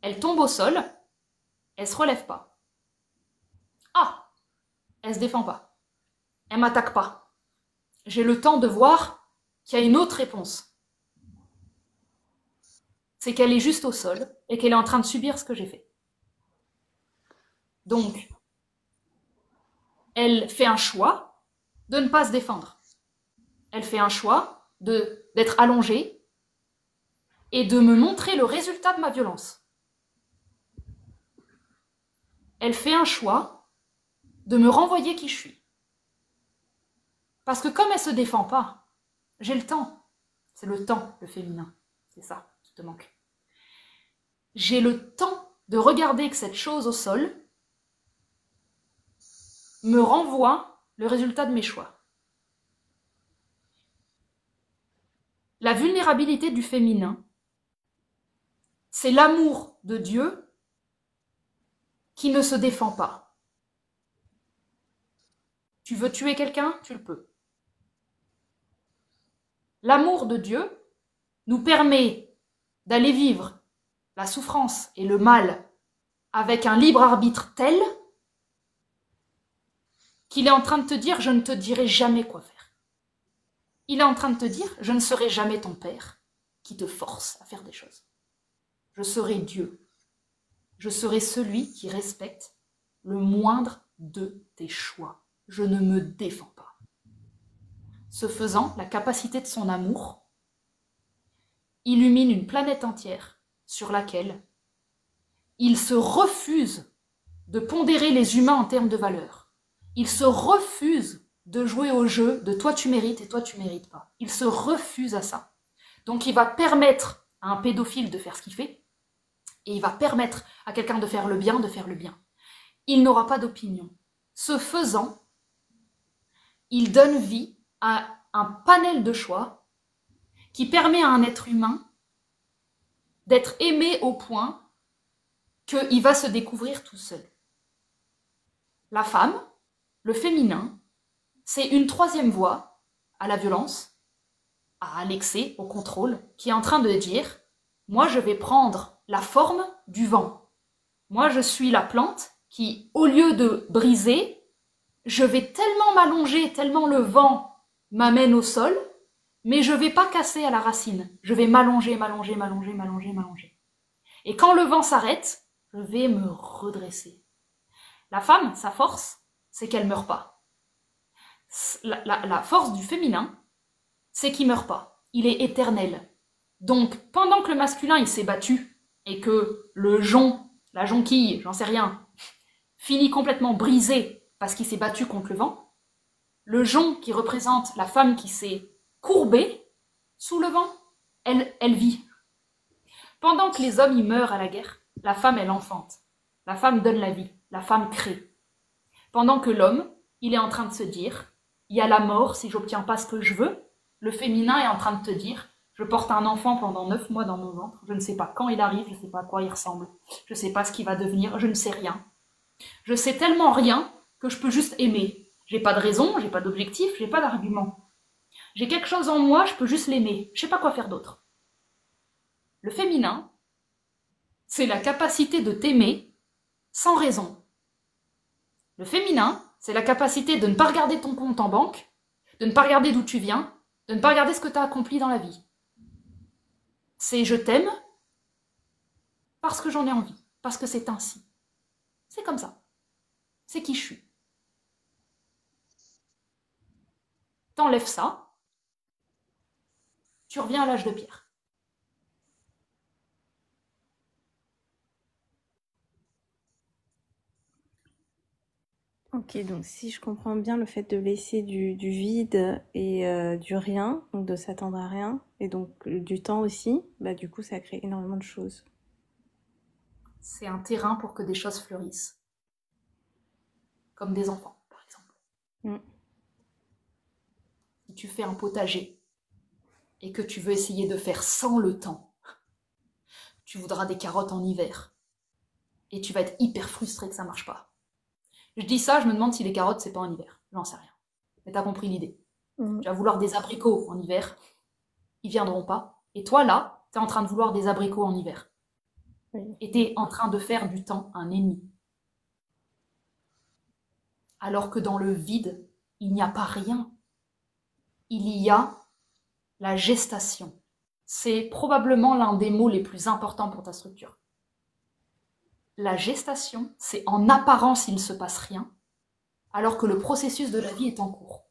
elle tombe au sol, elle se relève pas. Ah, elle se défend pas. Elle m'attaque pas. J'ai le temps de voir qu'il y a une autre réponse. C'est qu'elle est juste au sol et qu'elle est en train de subir ce que j'ai fait. Donc, elle fait un choix de ne pas se défendre. Elle fait un choix d'être allongée et de me montrer le résultat de ma violence. Elle fait un choix de me renvoyer qui je suis. Parce que comme elle ne se défend pas, j'ai le temps. C'est le temps, le féminin. C'est ça qui te manque. J'ai le temps de regarder que cette chose au sol, me renvoie le résultat de mes choix. La vulnérabilité du féminin, c'est l'amour de Dieu qui ne se défend pas. Tu veux tuer quelqu'un, tu le peux. L'amour de Dieu nous permet d'aller vivre la souffrance et le mal avec un libre arbitre tel qu'il est en train de te dire « je ne te dirai jamais quoi faire ». Il est en train de te dire « je ne serai jamais ton père qui te force à faire des choses. Je serai Dieu. Je serai celui qui respecte le moindre de tes choix. Je ne me défends pas. » Ce faisant, la capacité de son amour illumine une planète entière sur laquelle il se refuse de pondérer les humains en termes de valeur. Il se refuse de jouer au jeu de toi tu mérites et toi tu mérites pas. Il se refuse à ça. Donc il va permettre à un pédophile de faire ce qu'il fait et il va permettre à quelqu'un de faire le bien, de faire le bien. Il n'aura pas d'opinion. Ce faisant, il donne vie à un panel de choix qui permet à un être humain d'être aimé au point qu'il va se découvrir tout seul. La femme, le féminin, c'est une troisième voie à la violence, à l'excès, au contrôle, qui est en train de dire « moi je vais prendre la forme du vent. Moi je suis la plante qui, au lieu de briser, je vais tellement m'allonger, tellement le vent m'amène au sol, mais je ne vais pas casser à la racine. Je vais m'allonger, m'allonger, m'allonger, m'allonger, m'allonger. Et quand le vent s'arrête, je vais me redresser. » La femme, sa force, c'est qu'elle ne meurt pas. La force du féminin, c'est qu'il ne meurt pas. Il est éternel. Donc, pendant que le masculin, il s'est battu, et que le jonc, la jonquille, j'en sais rien, finit complètement brisé parce qu'il s'est battu contre le vent, le jonc qui représente la femme qui s'est courbée sous le vent, elle vit. Pendant que les hommes y meurent à la guerre, la femme, elle enfante. La femme donne la vie. La femme crée. Pendant que l'homme, il est en train de se dire, il y a la mort si j'obtiens pas ce que je veux. Le féminin est en train de te dire, je porte un enfant pendant 9 mois dans mon ventre, je ne sais pas quand il arrive, je ne sais pas à quoi il ressemble, je ne sais pas ce qu'il va devenir, je ne sais rien. Je sais tellement rien que je peux juste aimer. J'ai pas de raison, j'ai pas d'objectif, j'ai pas d'argument. J'ai quelque chose en moi, je peux juste l'aimer. Je sais pas quoi faire d'autre. Le féminin, c'est la capacité de t'aimer sans raison. Le féminin, c'est la capacité de ne pas regarder ton compte en banque, de ne pas regarder d'où tu viens, de ne pas regarder ce que tu as accompli dans la vie. C'est je t'aime parce que j'en ai envie, parce que c'est ainsi. C'est comme ça. C'est qui je suis. T'enlèves ça, tu reviens à l'âge de pierre. Ok, donc si je comprends bien le fait de laisser du vide et du rien, donc de s'attendre à rien, et donc du temps aussi, bah du coup ça crée énormément de choses. C'est un terrain pour que des choses fleurissent. Comme des enfants, par exemple. Si tu fais un potager et que tu veux essayer de faire sans le temps, tu voudras des carottes en hiver. Et tu vas être hyper frustré que ça marche pas. Je dis ça, je me demande si les carottes, c'est pas en hiver. J'en sais rien. Mais t'as compris l'idée. Tu vas vouloir des abricots en hiver. Ils viendront pas. Et toi, là, t'es en train de vouloir des abricots en hiver. Oui. Et t'es en train de faire du temps un ennemi. Alors que dans le vide, il n'y a pas rien. Il y a la gestation. C'est probablement l'un des mots les plus importants pour ta structure. La gestation, c'est en apparence il ne se passe rien, alors que le processus de la vie est en cours.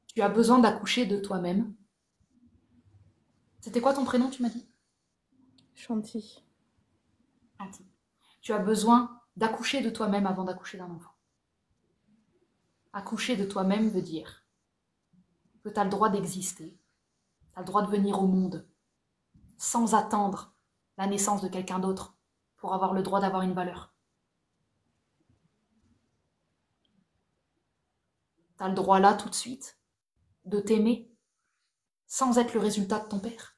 Tu as besoin d'accoucher de toi-même. C'était quoi ton prénom, tu m'as dit? Chantilly. Chantilly. Tu as besoin d'accoucher de toi-même avant d'accoucher d'un enfant. Accoucher de toi-même veut dire que tu as le droit d'exister, tu as le droit de venir au monde, sans attendre la naissance de quelqu'un d'autre pour avoir le droit d'avoir une valeur. Tu as le droit là, tout de suite, de t'aimer sans être le résultat de ton père.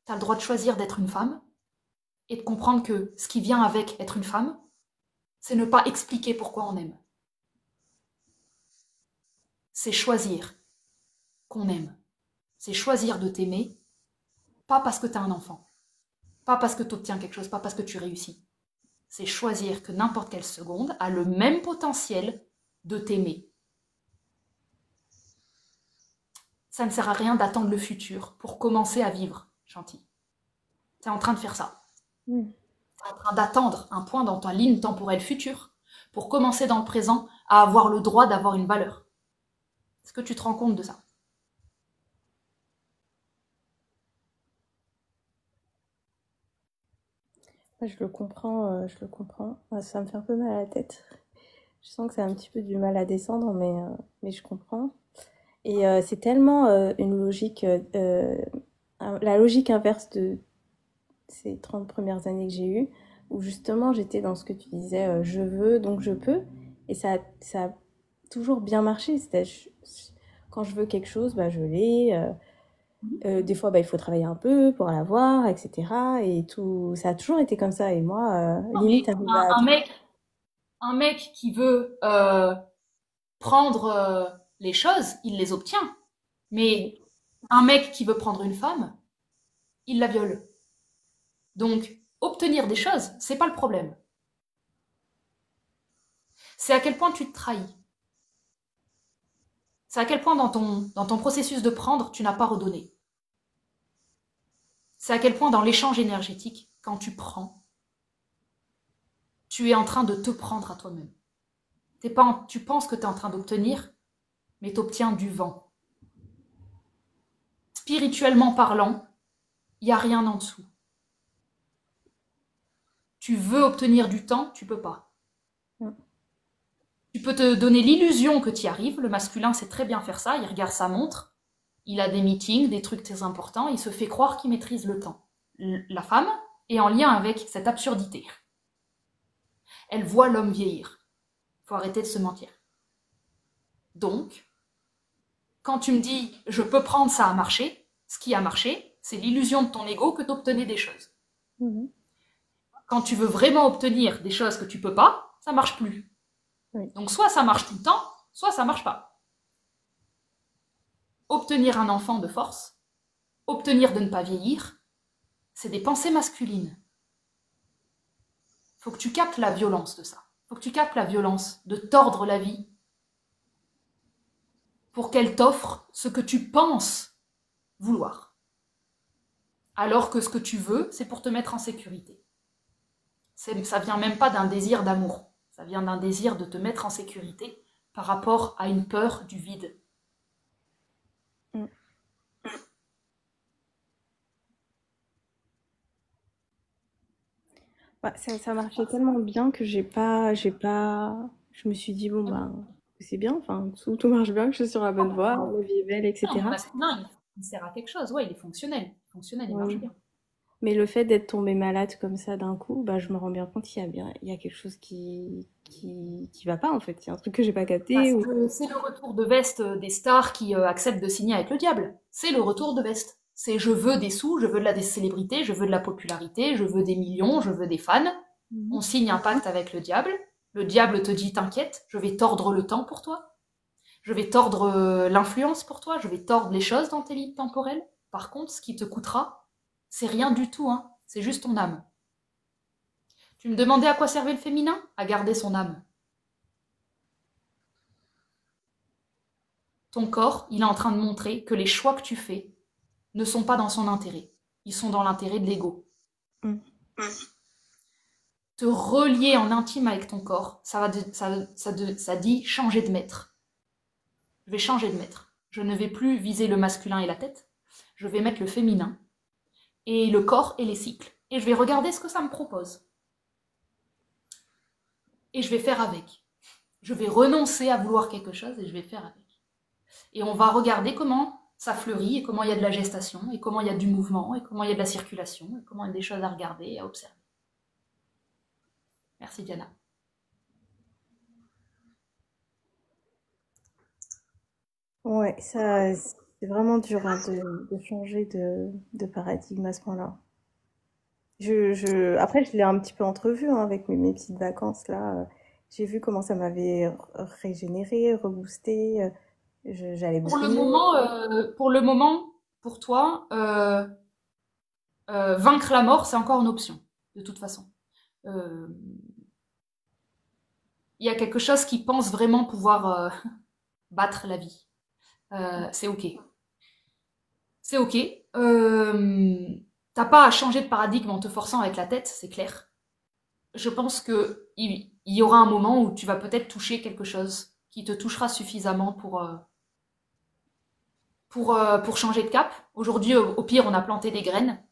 Tu as le droit de choisir d'être une femme et de comprendre que ce qui vient avec être une femme, c'est ne pas expliquer pourquoi on aime. C'est choisir qu'on aime. C'est choisir de t'aimer, pas parce que tu as un enfant, pas parce que tu obtiens quelque chose, pas parce que tu réussis. C'est choisir que n'importe quelle seconde a le même potentiel de t'aimer. Ça ne sert à rien d'attendre le futur pour commencer à vivre, Chanty. Tu es en train de faire ça. Tu es en train d'attendre un point dans ta ligne temporelle future pour commencer dans le présent à avoir le droit d'avoir une valeur. Est-ce que tu te rends compte de ça? Je le comprends, je le comprends. Ça me fait un peu mal à la tête. Je sens que ça a un petit peu du mal à descendre, mais je comprends. Et c'est tellement une logique, la logique inverse de ces 30 premières années que j'ai eues, où justement j'étais dans ce que tu disais, je veux, donc je peux. Et ça a toujours bien marché. Quand je veux quelque chose, bah, je l'ai. Des fois, bah, il faut travailler un peu pour l'avoir, etc. Et tout, ça a toujours été comme ça. Et moi, Non, limite, mais arrivé à un mec qui veut prendre les choses, il les obtient. Mais un mec qui veut prendre une femme, il la viole. Donc, obtenir des choses, c'est pas le problème. C'est à quel point tu te trahis. C'est à quel point dans ton processus de prendre, tu n'as pas redonné. C'est à quel point dans l'échange énergétique, quand tu prends, tu es en train de te prendre à toi-même. Tu penses que tu es en train d'obtenir, mais tu obtiens du vent. Spirituellement parlant, il n'y a rien en dessous. Tu veux obtenir du temps, tu peux pas. Tu peux te donner l'illusion que tu y arrives. Le masculin sait très bien faire ça. Il regarde sa montre, il a des meetings, des trucs très importants, il se fait croire qu'il maîtrise le temps. La femme est en lien avec cette absurdité. Elle voit l'homme vieillir. Il faut arrêter de se mentir. Donc, quand tu me dis « je peux prendre, ça a marché », ce qui a marché, c'est l'illusion de ton ego que tu obtenais des choses. Mmh. Quand tu veux vraiment obtenir des choses que tu peux pas, ça marche plus. Oui. Donc soit ça marche tout le temps, soit ça marche pas. Obtenir un enfant de force, obtenir de ne pas vieillir, c'est des pensées masculines. Faut que tu captes la violence de ça. Faut que tu captes la violence de tordre la vie pour qu'elle t'offre ce que tu penses vouloir. Alors que ce que tu veux, c'est pour te mettre en sécurité. Ça vient même pas d'un désir d'amour. Ça vient d'un désir de te mettre en sécurité par rapport à une peur du vide. Mmh. Bah, ça marchait tellement bien que je me suis dit, bon, ben, c'est bien, enfin, tout marche bien, que je suis sur la bonne voie, la vie est belle, Non, mon etc. masculin, il sert à quelque chose. Ouais, il est fonctionnel. Fonctionnel, il marche Oui. bien. Mais le fait d'être tombée malade comme ça d'un coup, bah, je me rends bien compte il y a quelque chose qui va pas, en fait. Il y a un truc que j'ai pas capté. Ou... C'est le retour de veste des stars qui acceptent de signer avec le diable. C'est le retour de veste. C'est je veux des sous, je veux de la célébrité, je veux de la popularité, je veux des millions, je veux des fans. On signe un pacte avec le diable. Le diable te dit t'inquiète, je vais tordre le temps pour toi. Je vais tordre l'influence pour toi. Je vais tordre les choses dans tes lignes temporelles. Par contre, ce qui te coûtera, c'est rien du tout, hein. C'est juste ton âme. Tu me demandais à quoi servait le féminin? À garder son âme. Ton corps, il est en train de montrer que les choix que tu fais ne sont pas dans son intérêt. Ils sont dans l'intérêt de l'ego. Mm. Te relier en intime avec ton corps, ça dit changer de maître. Je vais changer de maître. Je ne vais plus viser le masculin et la tête. Je vais mettre le féminin et le corps et les cycles. Et je vais regarder ce que ça me propose. Et je vais faire avec. Je vais renoncer à vouloir quelque chose et je vais faire avec. Et on va regarder comment ça fleurit et comment il y a de la gestation et comment il y a du mouvement et comment il y a de la circulation et comment il y a des choses à regarder et à observer. Merci Diana. Ouais, ça, c'est vraiment dur hein, de changer de paradigme à ce point-là. Après, je l'ai un petit peu entrevu hein, avec mes petites vacances là. J'ai vu comment ça m'avait régénéré, reboosté. J'allais beaucoup mieux. Pour le moment, pour toi, vaincre la mort, c'est encore une option, de toute façon. Euh, Il y a quelque chose qui pense vraiment pouvoir battre la vie. C'est ok. C'est ok. T'as pas à changer de paradigme en te forçant avec la tête, c'est clair. Je pense que il y aura un moment où tu vas peut-être toucher quelque chose qui te touchera suffisamment pour changer de cap. Aujourd'hui, au pire, on a planté des graines.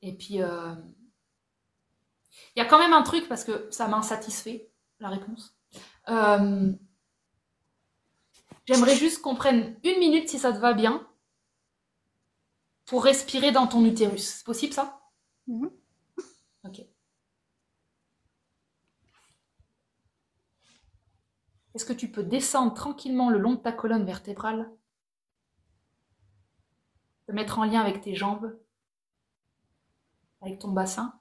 Et puis, il y a quand même un truc, parce que ça m'a insatisfait, la réponse. Euh, J'aimerais juste qu'on prenne une minute, si ça te va bien, pour respirer dans ton utérus. C'est possible, ça? Mhm. Ok. Est-ce que tu peux descendre tranquillement le long de ta colonne vertébrale, te mettre en lien avec tes jambes, avec ton bassin,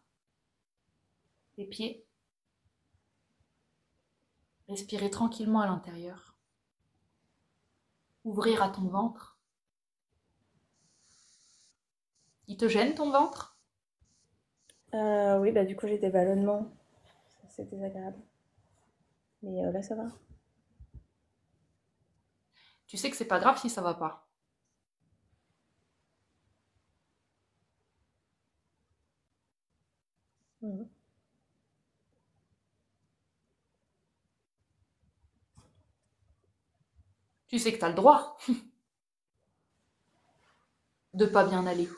tes pieds, respirer tranquillement à l'intérieur, ouvrir à ton ventre. Il te gêne ton ventre? Oui, bah du coup j'ai des ballonnements. C'est désagréable. Mais là ça va. Tu sais que c'est pas grave si ça va pas. Mhm. Tu sais que t'as le droit de pas bien aller.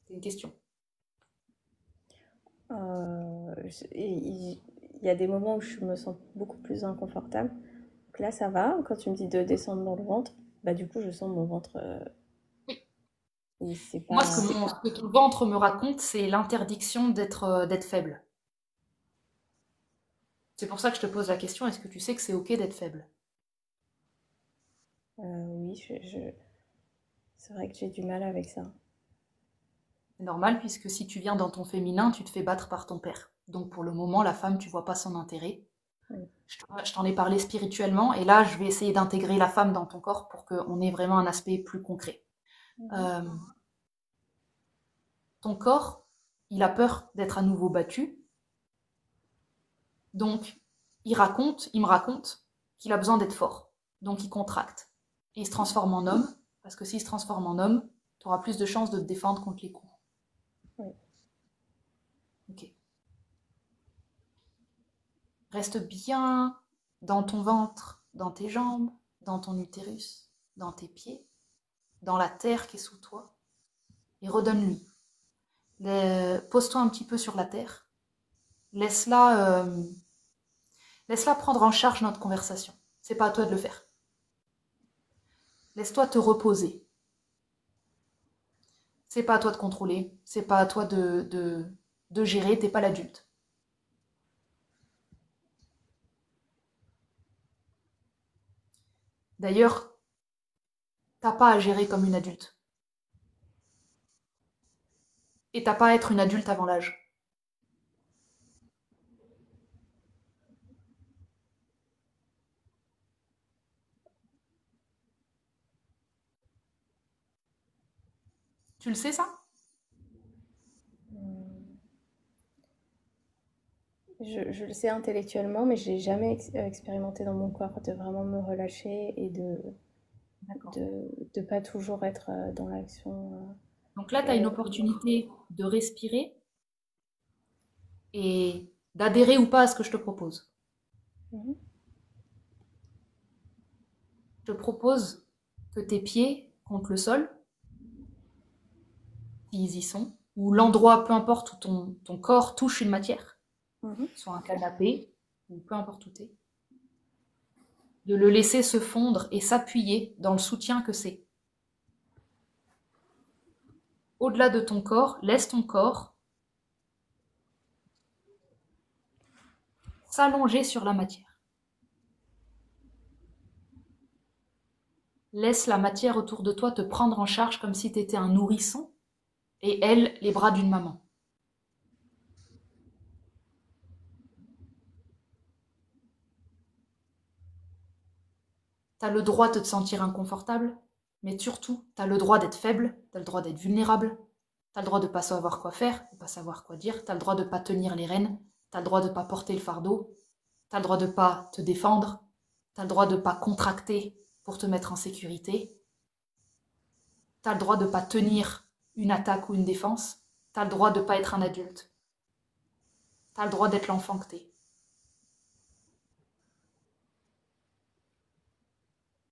C'est une question. Il y a des moments où je me sens beaucoup plus inconfortable. Donc là, ça va. Quand tu me dis de descendre dans le ventre, bah du coup, je sens mon ventre. Et c'est Moi, pas. ce que ton ventre me raconte, c'est l'interdiction d'être faible. C'est pour ça que je te pose la question, est-ce que tu sais que c'est ok d'être faible? Oui, c'est vrai que j'ai du mal avec ça. C'est normal, puisque si tu viens dans ton féminin, tu te fais battre par ton père. Donc pour le moment, la femme, tu vois pas son intérêt. Oui. Je t'en ai parlé spirituellement, et là, je vais essayer d'intégrer la femme dans ton corps pour qu'on ait vraiment un aspect plus concret. Mhm. Euh, Ton corps, il a peur d'être à nouveau battu, donc il me raconte qu'il a besoin d'être fort. Donc il contracte. Et il se transforme en homme, parce que s'il se transforme en homme, tu auras plus de chances de te défendre contre les coups. Oui. Ok. Reste bien dans ton ventre, dans tes jambes, dans ton utérus, dans tes pieds, dans la terre qui est sous toi, et redonne-lui. Pose-toi un petit peu sur la terre. Laisse-la laisse-la prendre en charge notre conversation. C'est pas à toi de le faire. Laisse-toi te reposer. C'est pas à toi de contrôler. C'est pas à toi de gérer. T'es pas l'adulte. D'ailleurs, t'as pas à gérer comme une adulte. Et t'as pas à être une adulte avant l'âge. Tu le sais, ça? Hum. Je le sais intellectuellement, mais j'ai jamais expérimenté dans mon corps de vraiment me relâcher et D'accord. de pas toujours être dans l'action. Donc là, tu as une opportunité de respirer et d'adhérer ou pas à ce que je te propose. Mhm. Je te propose que tes pieds contre le sol, s'ils y sont, ou l'endroit, peu importe, où ton corps touche une matière, Mhm. soit un canapé, ou peu importe où t'es, de le laisser se fondre et s'appuyer dans le soutien que c'est. au-delà de ton corps, laisse ton corps s'allonger sur la matière. Laisse la matière autour de toi te prendre en charge comme si tu étais un nourrisson et elle, les bras d'une maman. T'as le droit de te sentir inconfortable, mais surtout, t'as le droit d'être faible, t'as le droit d'être vulnérable, t'as le droit de pas savoir quoi faire, de pas savoir quoi dire, t'as le droit de pas tenir les rênes, t'as le droit de pas porter le fardeau, t'as le droit de pas te défendre, t'as le droit de pas contracter pour te mettre en sécurité, t'as le droit de pas tenir une attaque ou une défense, t'as le droit de pas être un adulte, t'as le droit d'être l'enfant que t'es.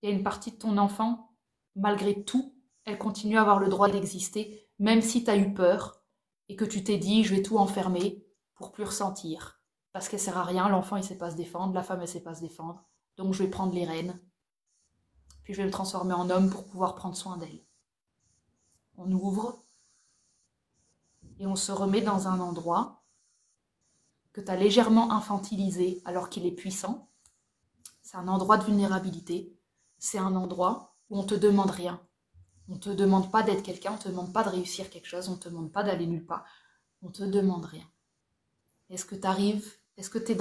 Il y a une partie de ton enfant, malgré tout, elle continue à avoir le droit d'exister, même si tu as eu peur et que tu t'es dit je vais tout enfermer pour plus ressentir. Parce qu'elle sert à rien, l'enfant il sait pas se défendre, la femme elle sait pas se défendre. Donc je vais prendre les rênes, puis je vais me transformer en homme pour pouvoir prendre soin d'elle. On ouvre et on se remet dans un endroit que tu as légèrement infantilisé alors qu'il est puissant. C'est un endroit de vulnérabilité. C'est un endroit où on te demande rien. On te demande pas d'être quelqu'un, on te demande pas de réussir quelque chose, on te demande pas d'aller nulle part. On te demande rien. Est-ce que tu arrives, est-ce que tu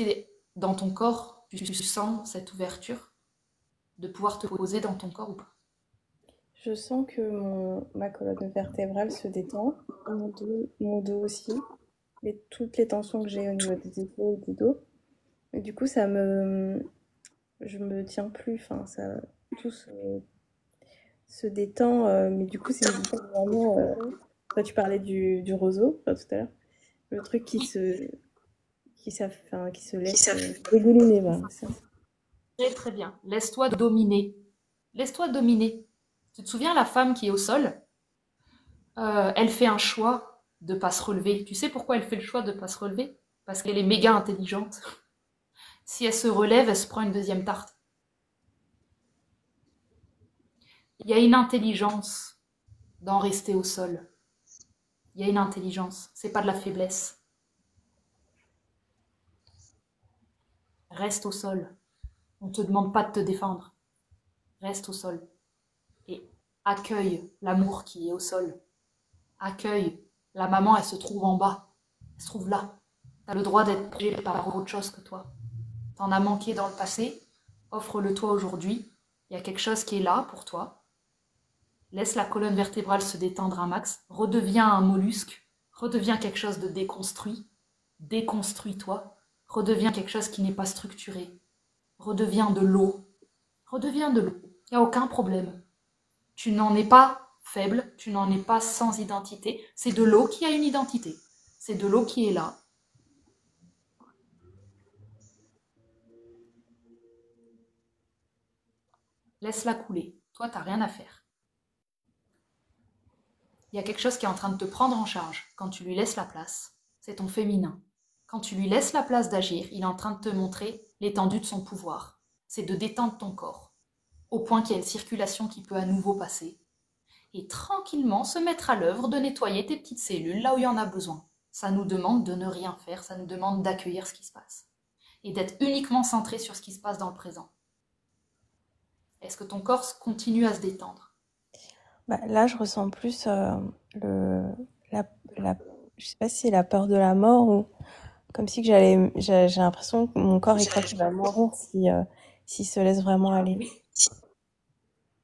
es dans ton corps, tu sens cette ouverture de pouvoir te poser dans ton corps ou pas? Je sens que ma colonne vertébrale se détend, mon dos aussi, et toutes les tensions que j'ai au niveau des épaules et du dos. Et du coup, je me tiens plus, enfin, tout se détend, mais du coup, c'est une détente vraiment. Toi, tu parlais du roseau tout à l'heure, le truc qui se laisse dégouliner, voilà. Ça. Très très bien. Laisse-toi dominer. Laisse-toi dominer. Tu te souviens la femme qui est au sol, elle fait un choix de pas se relever. Tu sais pourquoi elle fait le choix de pas se relever? Parce qu'elle est méga intelligente. Si elle se relève, elle se prend une deuxième tarte. Il y a une intelligence dans rester au sol. Il y a une intelligence. C'est pas de la faiblesse. Reste au sol. On te demande pas de te défendre. Reste au sol. Et accueille l'amour qui est au sol. Accueille. La maman, elle se trouve en bas. Elle se trouve là. T'as le droit d'être protégé par autre chose que toi. T'en as manqué dans le passé. Offre-le toi aujourd'hui. Il y a quelque chose qui est là pour toi. Laisse la colonne vertébrale se détendre un max. Redeviens un mollusque. Redeviens quelque chose de déconstruit. Déconstruis-toi. Redeviens quelque chose qui n'est pas structuré. Redeviens de l'eau. Redeviens de l'eau. Il n'y a aucun problème. Tu n'en es pas faible, tu n'en es pas sans identité. C'est de l'eau qui a une identité. C'est de l'eau qui est là. Laisse-la couler. Toi, t'as rien à faire. Il y a quelque chose qui est en train de te prendre en charge quand tu lui laisses la place. C'est ton féminin. Quand tu lui laisses la place d'agir, il est en train de te montrer l'étendue de son pouvoir. C'est de détendre ton corps, au point qu'il y a une circulation qui peut à nouveau passer. Et tranquillement se mettre à l'œuvre de nettoyer tes petites cellules là où il y en a besoin. Ça nous demande de ne rien faire, ça nous demande d'accueillir ce qui se passe. Et d'être uniquement centré sur ce qui se passe dans le présent. Est-ce que ton corps continue à se détendre? Bah, là, je ressens plus le, la, la, je sais pas si c'est la peur de la mort ou comme si que j'ai l'impression que mon corps il croit qu'il va mourir si, s'il se laisse vraiment aller.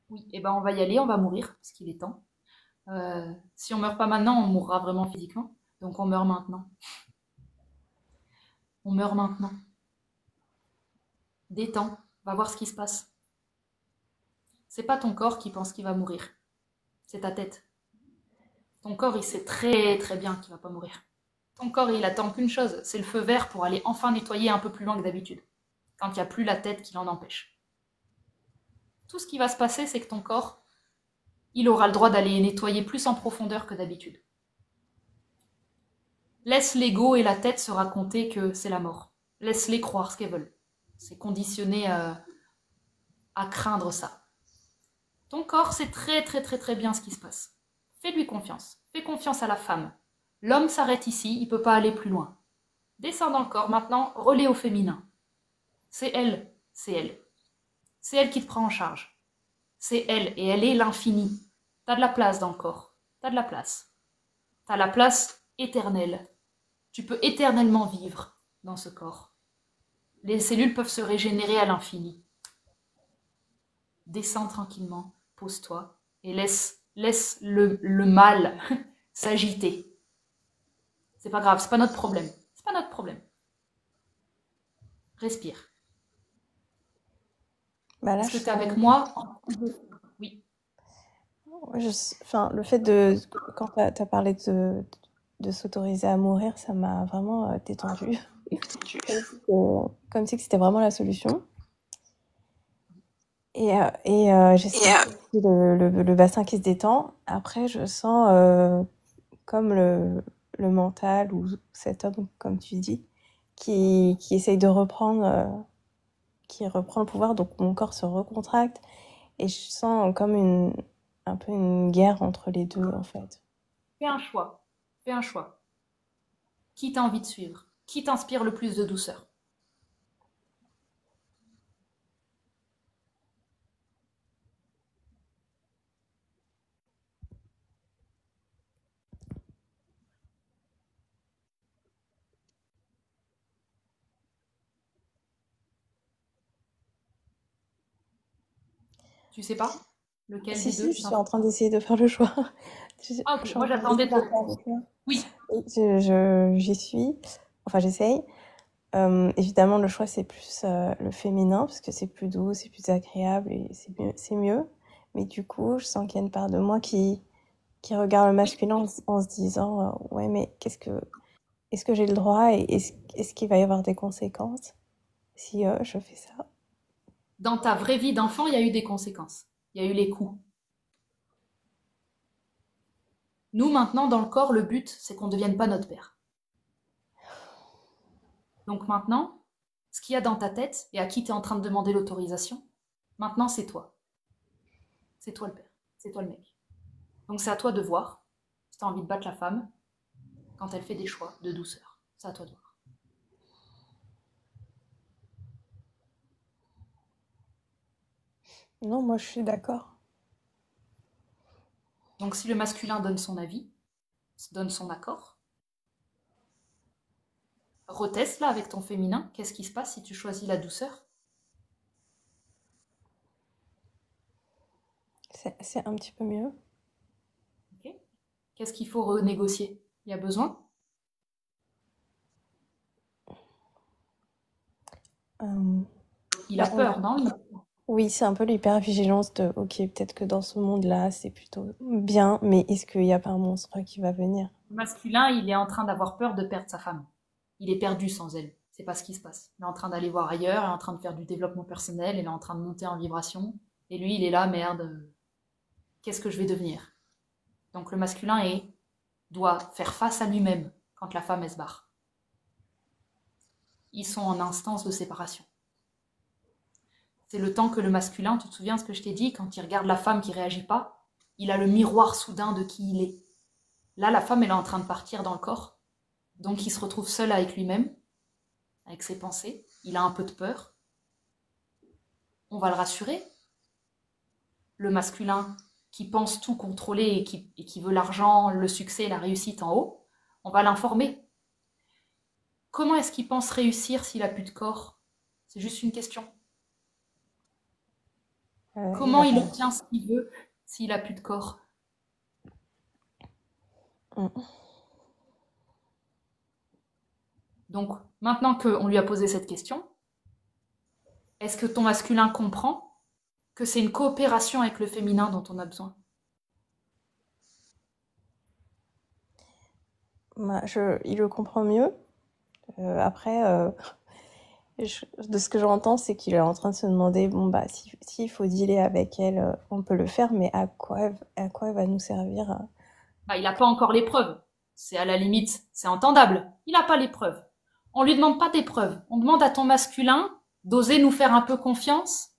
Oui, et ben on va y aller, on va mourir, parce qu'il est temps. Si on meurt pas maintenant, on mourra vraiment physiquement. Donc on meurt maintenant. On meurt maintenant. Détends, va voir ce qui se passe. C'est pas ton corps qui pense qu'il va mourir. C'est ta tête. Ton corps, il sait très très bien qu'il va pas mourir. Ton corps, il attend qu'une chose, c'est le feu vert pour aller enfin nettoyer un peu plus loin que d'habitude. Quand il n'y a plus la tête qui l'en empêche. Tout ce qui va se passer, c'est que ton corps, il aura le droit d'aller nettoyer plus en profondeur que d'habitude. Laisse l'ego et la tête se raconter que c'est la mort. Laisse-les croire ce qu'elles veulent. C'est conditionné à craindre ça. Ton corps sait très très très très bien ce qui se passe. Fais-lui confiance. Fais confiance à la femme. L'homme s'arrête ici, il ne peut pas aller plus loin. Descends dans le corps, maintenant, relais au féminin. C'est elle, c'est elle. C'est elle qui te prend en charge. C'est elle, et elle est l'infini. T'as de la place dans le corps. T'as de la place. T'as la place éternelle. Tu peux éternellement vivre dans ce corps. Les cellules peuvent se régénérer à l'infini. Descends tranquillement, pose-toi, et laisse le mal s'agiter. C'est pas grave, c'est pas notre problème. C'est pas notre problème. Respire. Bah là, Est-ce que je tu es avec sens... moi? Oui. Ouais, enfin, le fait quand tu as parlé de s'autoriser à mourir, ça m'a vraiment détendue. Comme si c'était vraiment la solution. Et j'ai senti le bassin qui se détend. Après, je sens comme le mental ou cet homme, comme tu dis, qui essaye de reprendre, qui reprend le pouvoir. Donc mon corps se recontracte et je sens comme un peu une guerre entre les deux, en fait. Fais un choix. Fais un choix. Qui t'as envie de suivre? Qui t'inspire le plus de douceur? Tu sais pas? Lequel Si, des deux je suis en train d'essayer de faire le choix. Ah, ok, moi j'attendais de... Oui. J'y suis. Enfin, j'essaye. Évidemment, le choix, c'est plus le féminin, parce que c'est plus doux, c'est plus agréable et c'est mieux. Mais du coup, je sens qu'il y a une part de moi qui regarde le masculin en se disant ouais, mais est-ce que j'ai le droit et est-ce qu'il va y avoir des conséquences si je fais ça? Dans ta vraie vie d'enfant, il y a eu des conséquences. Il y a eu les coups. Nous, maintenant, dans le corps, le but, c'est qu'on ne devienne pas notre père. Donc maintenant, ce qu'il y a dans ta tête et à qui tu es en train de demander l'autorisation, maintenant, c'est toi. C'est toi le père. C'est toi le mec. Donc c'est à toi de voir si tu as envie de battre la femme quand elle fait des choix de douceur. C'est à toi de voir. Non, moi, je suis d'accord. Donc si le masculin donne son avis, donne son accord, reteste là avec ton féminin. Qu'est-ce qui se passe si tu choisis la douceur? C'est un petit peu mieux. Okay. Qu'est-ce qu'il faut renégocier? Il y a besoin? Il a peur, non? Oui, c'est un peu l'hypervigilance de ok, peut-être que dans ce monde-là, c'est plutôt bien, mais est-ce qu'il n'y a pas un monstre qui va venir? Le masculin, il est en train d'avoir peur de perdre sa femme. Il est perdu sans elle. C'est pas ce qui se passe. Il est en train d'aller voir ailleurs, il est en train de faire du développement personnel, il est en train de monter en vibration. Et lui, il est là, merde, qu'est-ce que je vais devenir? Donc le masculin doit faire face à lui-même quand la femme, elle se barre. Ils sont en instance de séparation. C'est le temps que le masculin, tu te souviens ce que je t'ai dit, quand il regarde la femme qui réagit pas, il a le miroir soudain de qui il est. Là, la femme, elle est en train de partir dans le corps. Donc il se retrouve seul avec lui-même, avec ses pensées. Il a un peu de peur. On va le rassurer. Le masculin qui pense tout contrôler et qui veut l'argent, le succès, la réussite en haut, on va l'informer. Comment est-ce qu'il pense réussir s'il n'a plus de corps? C'est juste une question. Comment il obtient ce qu'il veut s'il n'a plus de corps? Donc, maintenant qu'on lui a posé cette question, est-ce que ton masculin comprend que c'est une coopération avec le féminin dont on a besoin? Il le comprend mieux. Après, de ce que j'entends, c'est qu'il est en train de se demander, bon, bah, s'il faut dealer avec elle, on peut le faire, mais à quoi elle va nous servir? Bah, il n'a pas encore les preuves. C'est à la limite, c'est entendable. Il n'a pas les preuves. On lui demande pas des preuves. On demande à ton masculin d'oser nous faire un peu confiance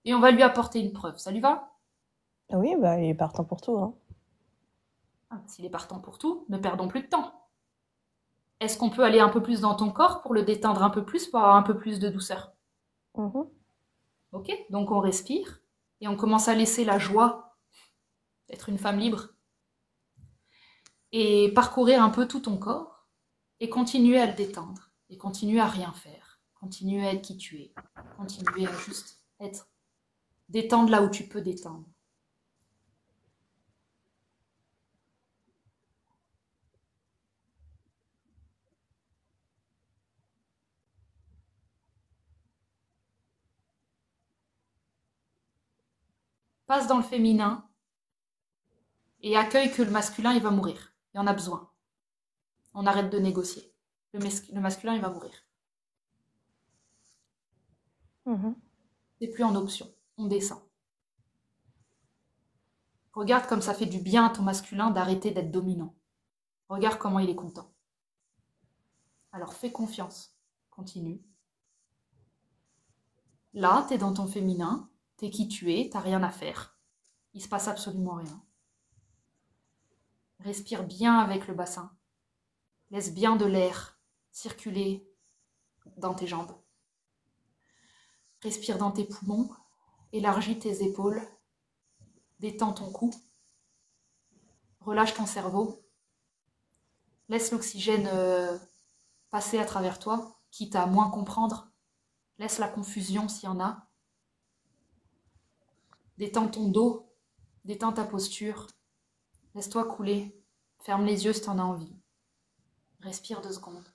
et on va lui apporter une preuve. Ça lui va? Oui, bah, il est partant pour tout, hein. S'il est partant pour tout, ne perdons plus de temps. Est-ce qu'on peut aller un peu plus dans ton corps pour le détendre un peu plus, pour avoir un peu plus de douceur? Mhm. Ok, donc on respire et on commence à laisser la joie d'être une femme libre et parcourir un peu tout ton corps et continuer à le détendre et continuer à rien faire, continuer à être qui tu es, continuer à juste être, détendre là où tu peux détendre. Passe dans le féminin et accueille que le masculin il va mourir. Il en a besoin. On arrête de négocier. Le masculin il va mourir. Mhm. C'est plus en option. On descend. Regarde comme ça fait du bien à ton masculin d'arrêter d'être dominant. Regarde comment il est content. Alors fais confiance. Continue. Là, t'es dans ton féminin, t'es qui tu es, t'as rien à faire. Il se passe absolument rien. Respire bien avec le bassin. Laisse bien de l'air circuler dans tes jambes. Respire dans tes poumons. Élargis tes épaules. Détends ton cou. Relâche ton cerveau. Laisse l'oxygène passer à travers toi, quitte à moins comprendre. Laisse la confusion s'il y en a. Détends ton dos. Détends ta posture. Laisse-toi couler. Ferme les yeux si t'en as envie. Respire 2 secondes.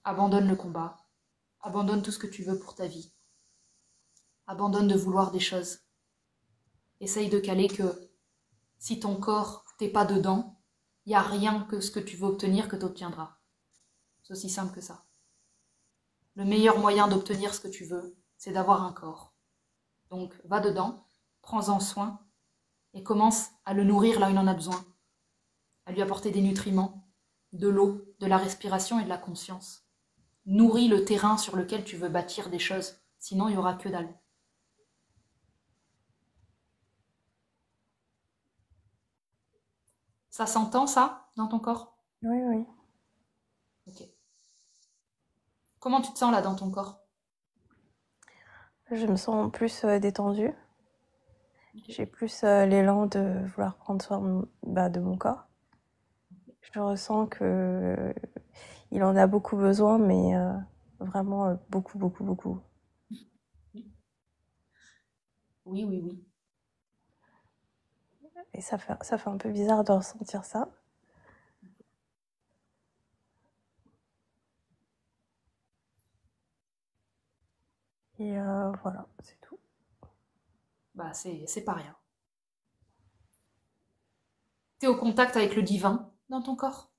Abandonne le combat. Abandonne tout ce que tu veux pour ta vie. Abandonne de vouloir des choses. Essaye de caler que si ton corps, t'es pas dedans, il n'y a rien que ce que tu veux obtenir que tu obtiendras. C'est aussi simple que ça. Le meilleur moyen d'obtenir ce que tu veux, c'est d'avoir un corps. Donc va dedans, prends-en soin et commence à le nourrir là où il en a besoin. À lui apporter des nutriments, de l'eau, de la respiration et de la conscience. Nourris le terrain sur lequel tu veux bâtir des choses, sinon il n'y aura que dalle. Ça s'entend ça dans ton corps? Oui, oui. Ok. Comment tu te sens là dans ton corps? Je me sens plus détendue. Ok. J'ai plus l'élan de vouloir prendre soin de mon corps. Je ressens que il en a beaucoup besoin, mais vraiment beaucoup, beaucoup, beaucoup. Oui, oui, oui. Et ça fait un peu bizarre de ressentir ça. Et voilà, c'est tout. Bah, c'est pas rien. T'es au contact avec le divin dans ton corps.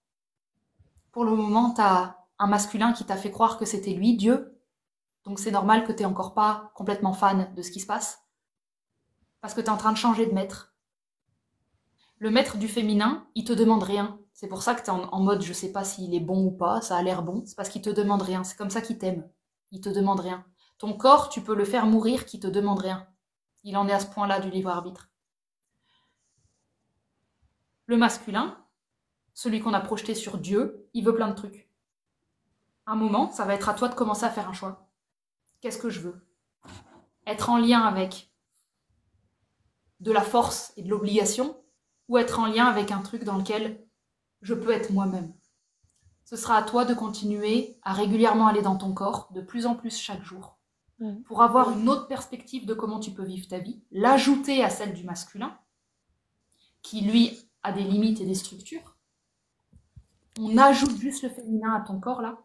Pour le moment, t'as un masculin qui t'a fait croire que c'était lui, Dieu. Donc c'est normal que t'es encore pas complètement fan de ce qui se passe. Parce que t'es en train de changer de maître. Le maître du féminin, il te demande rien. C'est pour ça que t'es en mode je sais pas s'il est bon ou pas, ça a l'air bon. C'est parce qu'il te demande rien. C'est comme ça qu'il t'aime. Il te demande rien. Ton corps, tu peux le faire mourir qui te demande rien. Il en est à ce point-là du libre arbitre. Le masculin, celui qu'on a projeté sur Dieu, il veut plein de trucs. À un moment, ça va être à toi de commencer à faire un choix. Qu'est-ce que je veux? Être en lien avec de la force et de l'obligation, ou être en lien avec un truc dans lequel je peux être moi-même. Ce sera à toi de continuer à régulièrement aller dans ton corps, de plus en plus chaque jour, pour avoir une autre perspective de comment tu peux vivre ta vie, l'ajouter à celle du masculin, qui lui a des limites et des structures. On ajoute juste le féminin à ton corps là,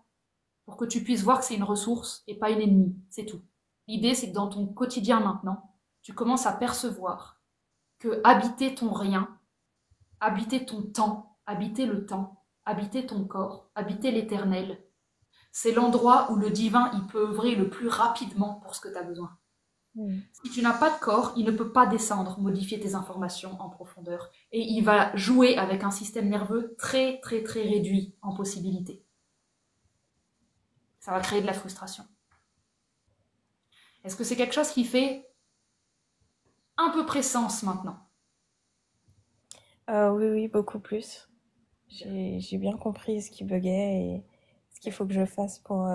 pour que tu puisses voir que c'est une ressource et pas une ennemie, c'est tout. L'idée c'est que dans ton quotidien maintenant, tu commences à percevoir que habiter ton rien, habiter ton temps, habiter le temps, habiter ton corps, habiter l'éternel, c'est l'endroit où le divin il peut œuvrer le plus rapidement pour ce que tu as besoin. Si tu n'as pas de corps, il ne peut pas descendre, modifier tes informations en profondeur. Et il va jouer avec un système nerveux très, très, très réduit en possibilités. Ça va créer de la frustration. Est-ce que c'est quelque chose qui fait un peu près sens maintenant? Oui, oui, beaucoup plus. J'ai bien compris ce qui buguait et ce qu'il faut que je fasse pour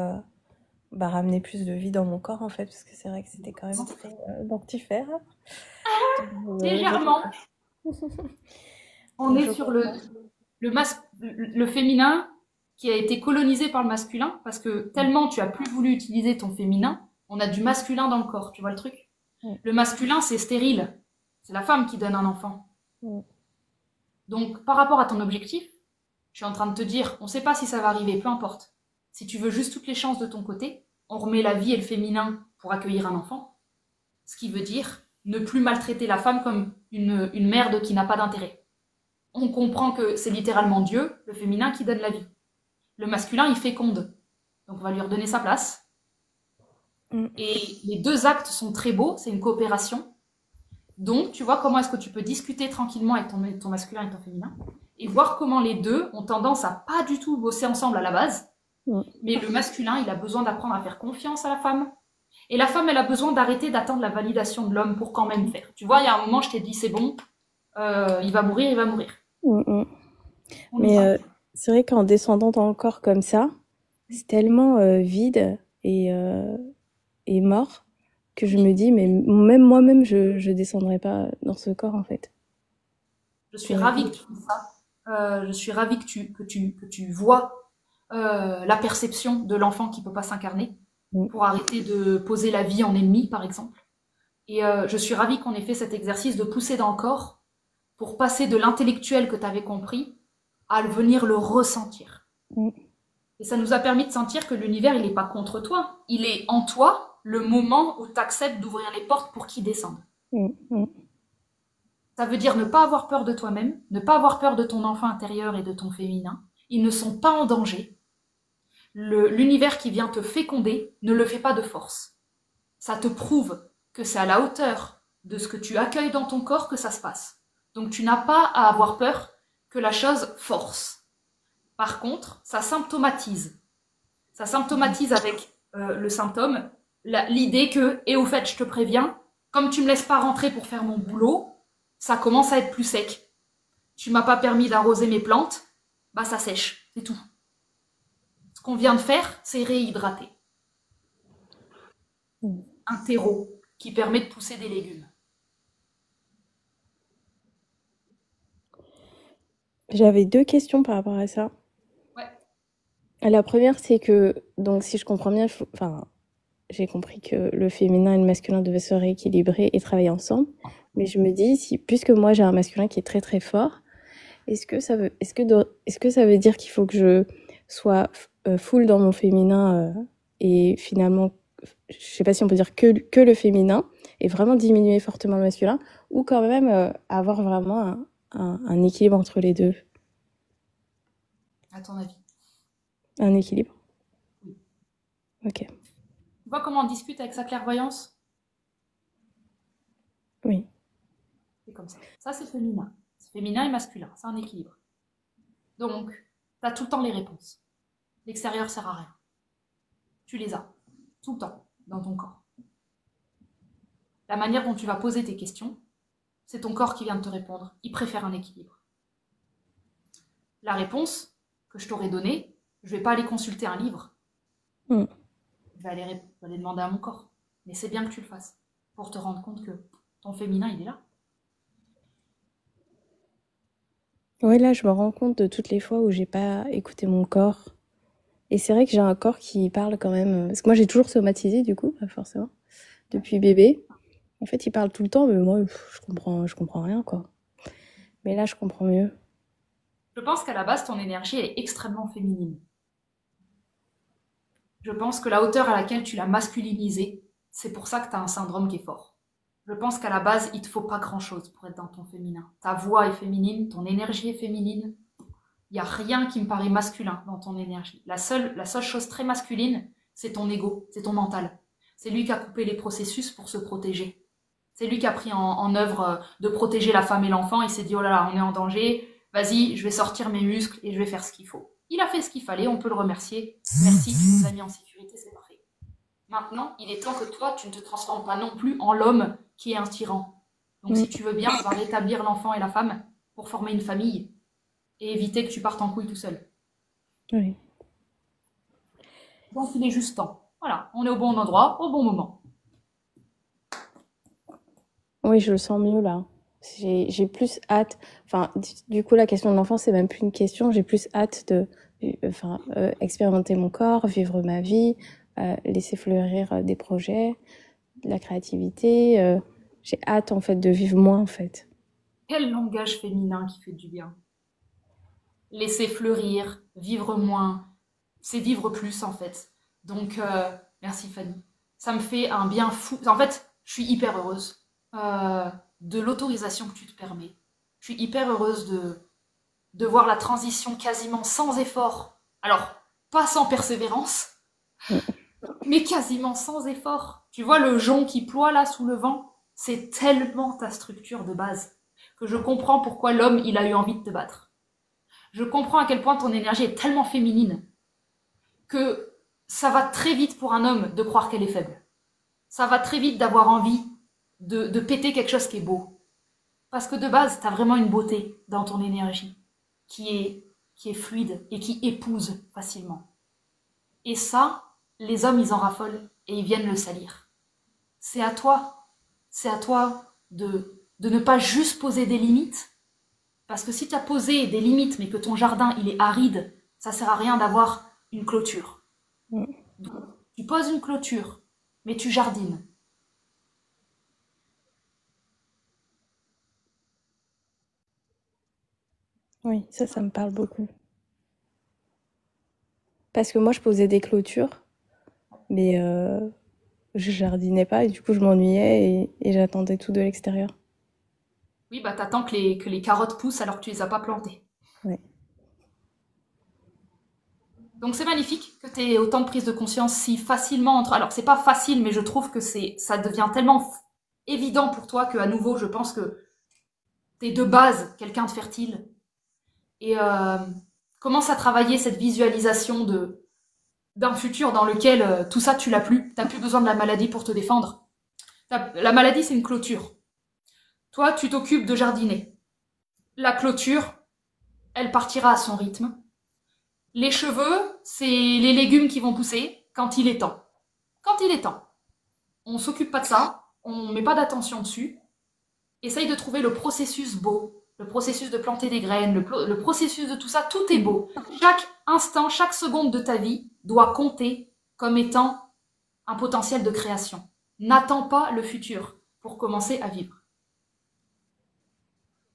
ramener plus de vie dans mon corps, en fait, parce que c'est vrai que c'était quand même très dentifrice. Donc, Légèrement. On donc est je sur comprends. le féminin qui a été colonisé par le masculin parce que tellement tu as plus voulu utiliser ton féminin, on a du masculin dans le corps, tu vois le truc? Mm, Le masculin, c'est stérile. C'est la femme qui donne un enfant. mm, Donc, par rapport à ton objectif, je suis en train de te dire, on ne sait pas si ça va arriver, peu importe. Si tu veux juste toutes les chances de ton côté, on remet la vie et le féminin pour accueillir un enfant. Ce qui veut dire ne plus maltraiter la femme comme une merde qui n'a pas d'intérêt. On comprend que c'est littéralement Dieu, le féminin, qui donne la vie. Le masculin, il féconde. Donc on va lui redonner sa place. mm. Et les deux actes sont très beaux, c'est une coopération. Donc, tu vois comment est-ce que tu peux discuter tranquillement avec ton masculin et ton féminin et voir comment les deux ont tendance à pas du tout bosser ensemble à la base. Mm. Mais le masculin, il a besoin d'apprendre à faire confiance à la femme. Et la femme, elle a besoin d'arrêter d'attendre la validation de l'homme pour quand même faire. Tu vois, il y a un moment, je t'ai dit, c'est bon, il va mourir, il va mourir. Mm, mm. On y Mais va. c'est vrai qu'en descendant dans le corps comme ça, c'est tellement vide et mort que je me dis, mais même moi-même, je descendrai pas dans ce corps, en fait. Je suis C'est... ravie que tu dises ça. Je suis ravie que tu vois la perception de l'enfant qui peut pas s'incarner Mm, pour arrêter de poser la vie en ennemi, par exemple. Et je suis ravie qu'on ait fait cet exercice de pousser dans le corps pour passer de l'intellectuel que tu avais compris à venir le ressentir. mm, Et ça nous a permis de sentir que l'univers, il n'est pas contre toi. Il est en toi le moment où tu acceptes d'ouvrir les portes pour qu'il descende. mm, mm. Ça veut dire ne pas avoir peur de toi-même, ne pas avoir peur de ton enfant intérieur et de ton féminin. Ils ne sont pas en danger. L'univers qui vient te féconder ne le fait pas de force. Ça te prouve que c'est à la hauteur de ce que tu accueilles dans ton corps que ça se passe. Donc tu n'as pas à avoir peur que la chose force. Par contre, ça symptomatise. Ça symptomatise avec le symptôme, l'idée que, et au fait, je te préviens, comme tu me laisses pas rentrer pour faire mon boulot, ça commence à être plus sec. Tu m'as pas permis d'arroser mes plantes, bah ça sèche, c'est tout. Ce qu'on vient de faire, c'est réhydrater Mm. un terreau qui permet de pousser des légumes. J'avais deux questions par rapport à ça. Ouais. La première, c'est que, donc, si je comprends bien, enfin, j'ai compris que le féminin et le masculin devaient se rééquilibrer et travailler ensemble. Mais je me dis, si, puisque moi j'ai un masculin qui est très très fort, est-ce que ça veut dire qu'il faut que je sois full dans mon féminin et finalement, je sais pas si on peut dire que le féminin et vraiment diminuer fortement le masculin, ou quand même avoir vraiment un équilibre entre les deux, À ton avis. un équilibre. Oui. Ok, Tu vois comment on discute avec sa clairvoyance? oui. C'est comme ça. Ça, c'est féminin. C'est féminin et masculin. C'est un équilibre. Donc, tu as tout le temps les réponses. L'extérieur sert à rien. Tu les as. Tout le temps. Dans ton corps. La manière dont tu vas poser tes questions, c'est ton corps qui vient de te répondre. Il préfère un équilibre. La réponse que je t'aurais donnée, je vais pas aller consulter un livre. Mm. Je vais aller demander à mon corps. Mais c'est bien que tu le fasses. Pour te rendre compte que ton féminin, il est là. Ouais, là, je me rends compte de toutes les fois où j'ai pas écouté mon corps. Et c'est vrai que j'ai un corps qui parle quand même. Parce que moi, j'ai toujours somatisé, du coup, pas forcément, depuis bébé. En fait, il parle tout le temps, mais moi, je comprends rien, quoi. Mais là, je comprends mieux. Je pense qu'à la base, ton énergie, elle est extrêmement féminine. Je pense que la hauteur à laquelle tu l'as masculinisée, c'est pour ça que tu as un syndrome qui est fort. Je pense qu'à la base, il te faut pas grand-chose pour être dans ton féminin. Ta voix est féminine, ton énergie est féminine. Il n'y a rien qui me paraît masculin dans ton énergie. La seule chose très masculine, c'est ton ego, c'est ton mental. C'est lui qui a coupé les processus pour se protéger. C'est lui qui a pris en œuvre de protéger la femme et l'enfant. Il s'est dit, oh là là, on est en danger. Vas-y, je vais sortir mes muscles et je vais faire ce qu'il faut. Il a fait ce qu'il fallait, on peut le remercier. Merci, tu nous as mis en sécurité, c'est parfait. Maintenant, il est temps que toi, tu ne te transformes pas non plus en l'homme qui est un tyran. Donc Mm. si tu veux bien, on va rétablir l'enfant et la femme pour former une famille et éviter que tu partes en couille tout seul. Oui. Donc il est juste temps. Voilà, on est au bon endroit, au bon moment. Oui, je le sens mieux là. J'ai plus hâte. Enfin, du coup, la question de l'enfant, c'est même plus une question. J'ai plus hâte de, expérimenter mon corps, vivre ma vie, laisser fleurir des projets, de la créativité. J'ai hâte en fait de vivre moins en fait. Quel langage féminin qui fait du bien. Laisser fleurir, vivre moins, c'est vivre plus en fait. Donc, merci Fanny. Ça me fait un bien fou. En fait, je suis hyper heureuse de l'autorisation que tu te permets. Je suis hyper heureuse de voir la transition quasiment sans effort. Alors, pas sans persévérance, mais quasiment sans effort. Tu vois le jonc qui ploie là sous le vent? C'est tellement ta structure de base que je comprends pourquoi l'homme, il a eu envie de te battre. Je comprends à quel point ton énergie est tellement féminine que ça va très vite pour un homme de croire qu'elle est faible. Ça va très vite d'avoir envie de péter quelque chose qui est beau. Parce que de base, tu as vraiment une beauté dans ton énergie qui est fluide et qui épouse facilement. Et ça, les hommes, ils en raffolent et ils viennent le salir. C'est à toi de ne pas juste poser des limites. Parce que si tu as posé des limites mais que ton jardin, il est aride, ça sert à rien d'avoir une clôture. Mm. Donc, tu poses une clôture, mais tu jardines. Oui, ça me parle beaucoup. Parce que moi, je posais des clôtures, mais je jardinais pas et du coup, je m'ennuyais et j'attendais tout de l'extérieur. Oui, bah t'attends que les carottes poussent alors que tu les as pas plantées. Ouais. Donc c'est magnifique que tu aies autant de prise de conscience si facilement entre. Alors c'est pas facile, mais je trouve que ça devient tellement évident pour toi que à nouveau, je pense que t'es de base quelqu'un de fertile et commence à travailler cette visualisation d'un futur dans lequel tout ça tu l'as plus. T'as plus besoin de la maladie pour te défendre. La maladie c'est une clôture. Toi tu t'occupes de jardiner. La clôture, elle partira à son rythme. Les cheveux, c'est les légumes qui vont pousser quand il est temps. Quand il est temps. On s'occupe pas de ça, on met pas d'attention dessus. Essaye de trouver le processus beau, le processus de planter des graines, le processus de tout ça, tout est beau. Chaque instant, chaque seconde de ta vie doit compter comme étant un potentiel de création. N'attends pas le futur pour commencer à vivre.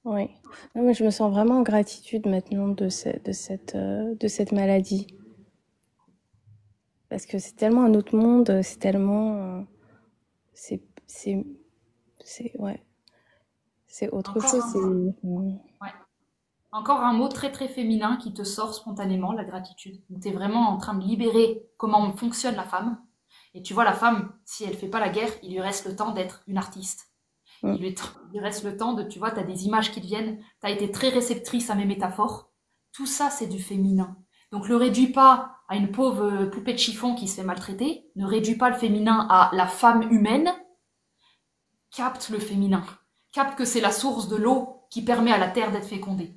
Oui. Non, mais je me sens vraiment en gratitude maintenant de cette maladie. Parce que c'est tellement un autre monde, c'est tellement, c'est, c'est, ouais, c'est autre Encore chose. un, ouais. Encore un mot très très féminin qui te sort spontanément, la gratitude. Tu es vraiment en train de libérer comment fonctionne la femme. Et tu vois, la femme, si elle fait pas la guerre, il lui reste le temps d'être une artiste. Mm. Il reste le temps de, tu vois, tu as des images qui te viennent, tu as été très réceptrice à mes métaphores. Tout ça, c'est du féminin. Donc le réduis pas à une pauvre poupée de chiffon qui se fait maltraiter, ne réduis pas le féminin à la femme humaine, capte le féminin. Capte que c'est la source de l'eau qui permet à la terre d'être fécondée.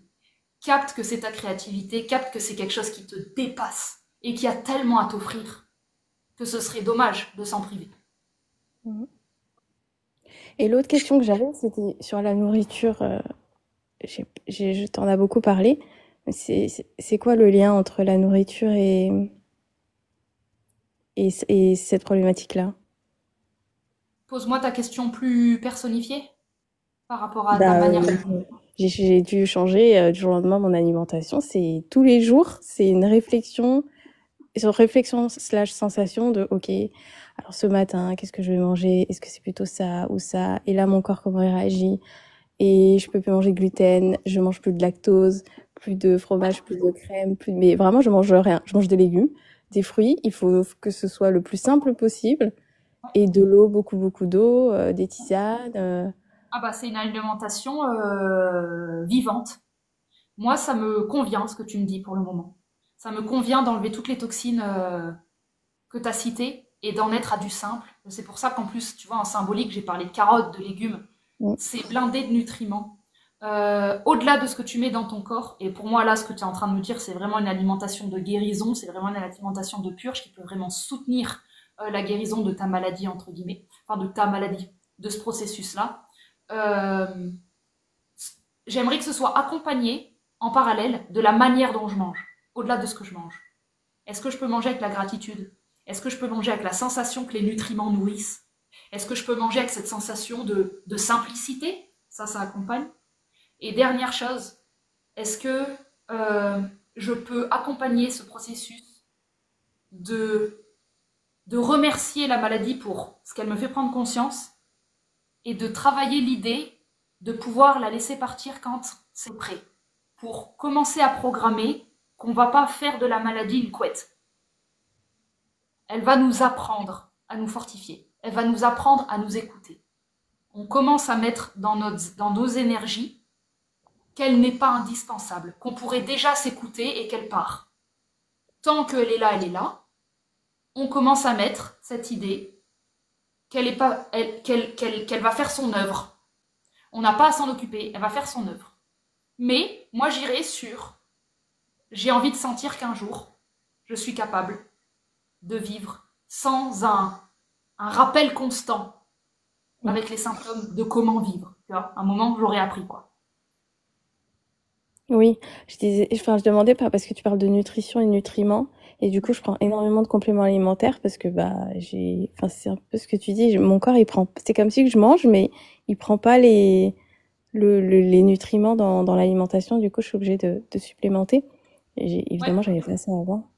Capte que c'est ta créativité, capte que c'est quelque chose qui te dépasse et qui a tellement à t'offrir que ce serait dommage de s'en priver. Mm. Et l'autre question que j'avais, c'était sur la nourriture. Je t'en as beaucoup parlé. C'est quoi le lien entre la nourriture et cette problématique-là? Pose-moi ta question plus personnifiée par rapport à ta Bah, manière de... j'ai dû changer du jour au lendemain mon alimentation. C'est tous les jours, c'est une réflexion slash sensation de OK, alors ce matin, qu'est-ce que je vais manger? Est-ce que c'est plutôt ça ou ça? Et là, mon corps, comment il réagit? Et je peux plus manger de gluten, je mange plus de lactose, plus de fromage, plus de crème, mais vraiment, je mange rien. Je mange des légumes, des fruits. Il faut que ce soit le plus simple possible. Et de l'eau, beaucoup, beaucoup d'eau, des tisanes. Ah bah c'est une alimentation vivante. Moi, ça me convient ce que tu me dis pour le moment. Ça me convient d'enlever toutes les toxines que tu as citées et d'en être à du simple. C'est pour ça qu'en plus, tu vois, en symbolique, j'ai parlé de carottes, de légumes. Mm. C'est blindé de nutriments. au-delà de ce que tu mets dans ton corps. Et pour moi, là, ce que tu es en train de me dire, c'est vraiment une alimentation de guérison, c'est vraiment une alimentation de purge qui peut vraiment soutenir la guérison de ta maladie, entre guillemets, enfin de ta maladie, de ce processus-là. Euh, J'aimerais que ce soit accompagné en parallèle de la manière dont je mange, au-delà de ce que je mange. Est-ce que je peux manger avec la gratitude? Est-ce que je peux manger avec la sensation que les nutriments nourrissent? Est-ce que je peux manger avec cette sensation de simplicité? Ça accompagne. Et dernière chose, est-ce que je peux accompagner ce processus de, de remercier la maladie pour ce qu'elle me fait prendre conscience et de travailler l'idée de pouvoir la laisser partir quand c'est prêt, pour commencer à programmer qu'on ne va pas faire de la maladie une couette. Elle va nous apprendre à nous fortifier, elle va nous apprendre à nous écouter. On commence à mettre dans nos énergies qu'elle n'est pas indispensable, qu'on pourrait déjà s'écouter et qu'elle part. Tant qu'elle est là, elle est là. On commence à mettre cette idée qu'elle va faire son œuvre. On n'a pas à s'en occuper, elle va faire son œuvre. Mais moi j'irai sur, j'ai envie de sentir qu'un jour, je suis capable de vivre sans un rappel constant avec les symptômes de comment vivre. Tu vois, un moment où j'aurais appris quoi. Oui, je demandais pas parce que tu parles de nutrition et nutriments et du coup je prends énormément de compléments alimentaires parce que c'est un peu ce que tu dis, mon corps c'est comme si que je mange mais il prend pas les nutriments dans l'alimentation, du coup je suis obligée de supplémenter. Évidemment Ouais. j'avais fait ça avant.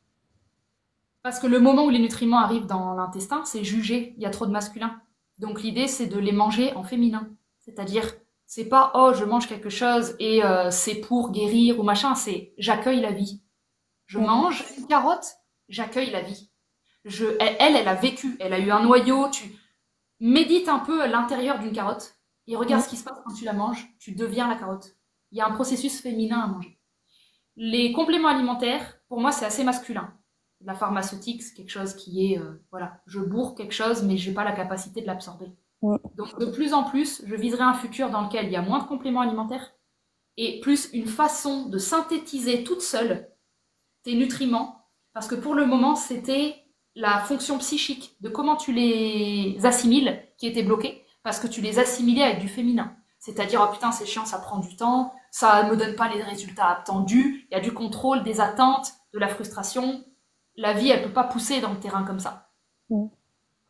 Parce que le moment où les nutriments arrivent dans l'intestin, c'est jugé, il y a trop de masculin. Donc l'idée, c'est de les manger en féminin. C'est-à-dire, c'est pas oh, je mange quelque chose et c'est pour guérir ou machin, c'est j'accueille la vie. Je mange une carotte, j'accueille la vie. Elle a vécu, elle a eu un noyau, tu médites un peu à l'intérieur d'une carotte et regarde ce qui se passe quand tu la manges, tu deviens la carotte. Il y a un processus féminin à manger. Les compléments alimentaires, pour moi, c'est assez masculin. La pharmaceutique, c'est quelque chose qui est, voilà, je bourre quelque chose, mais j'ai pas la capacité de l'absorber. Ouais. Donc, de plus en plus, je viserai un futur dans lequel il y a moins de compléments alimentaires et plus une façon de synthétiser toute seule tes nutriments, parce que pour le moment, c'était la fonction psychique de comment tu les assimiles qui était bloquée, parce que tu les assimilais avec du féminin. C'est-à-dire, oh putain, c'est chiant, ça prend du temps, ça me donne pas les résultats attendus, il y a du contrôle, des attentes, de la frustration. La vie, elle peut pas pousser dans le terrain comme ça.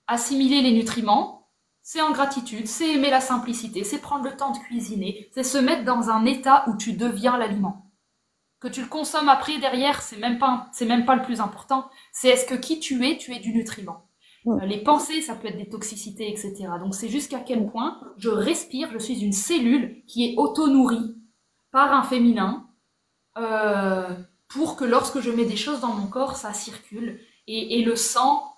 Assimiler les nutriments, c'est en gratitude, c'est aimer la simplicité, c'est prendre le temps de cuisiner, c'est se mettre dans un état où tu deviens l'aliment. Que tu le consommes après, derrière, c'est même pas le plus important. C'est est-ce que qui tu es du nutriment. Les pensées, ça peut être des toxicités, etc. Donc c'est jusqu'à quel point je respire, je suis une cellule qui est auto-nourrie par un féminin pour que lorsque je mets des choses dans mon corps, ça circule et le sang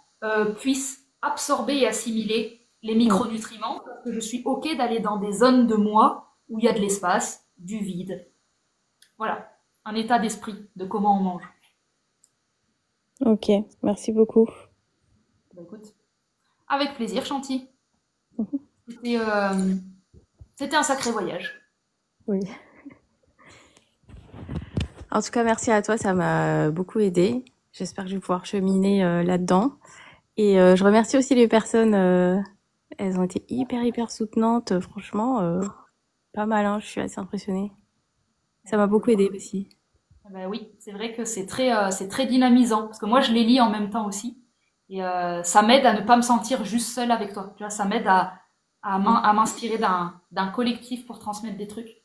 puisse absorber et assimiler les micronutriments parce que je suis OK d'aller dans des zones de moi où il y a de l'espace, du vide. Voilà. Un état d'esprit de comment on mange. Ok, merci beaucoup. Bah, écoute, avec plaisir, Chanty. C'était un sacré voyage. Oui. En tout cas, merci à toi, ça m'a beaucoup aidé. J'espère que je vais pouvoir cheminer là-dedans. Et je remercie aussi les personnes, elles ont été hyper soutenantes, franchement, pas mal, hein, je suis assez impressionnée. Ça m'a beaucoup aidé aussi. Ben oui, c'est vrai que c'est très dynamisant parce que moi je les lis en même temps aussi et ça m'aide à ne pas me sentir juste seule avec toi. Tu vois, ça m'aide à m'inspirer d'un collectif pour transmettre des trucs.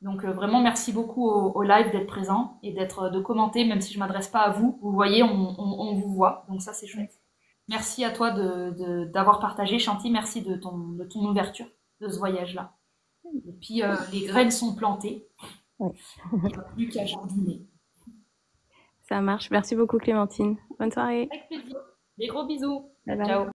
Donc vraiment merci beaucoup au live d'être présent et de commenter même si je m'adresse pas à vous. Vous voyez, on vous voit, donc ça c'est chouette. Merci à toi d'avoir partagé, Chanty. Merci de ton ouverture de ce voyage-là. Et puis les graines sont plantées. Ouais. Il n'y a plus qu'à jardiner. Ça marche. Merci beaucoup, Clémentine. Bonne soirée. Avec plaisir. Des gros bisous. Bye bye. Ciao.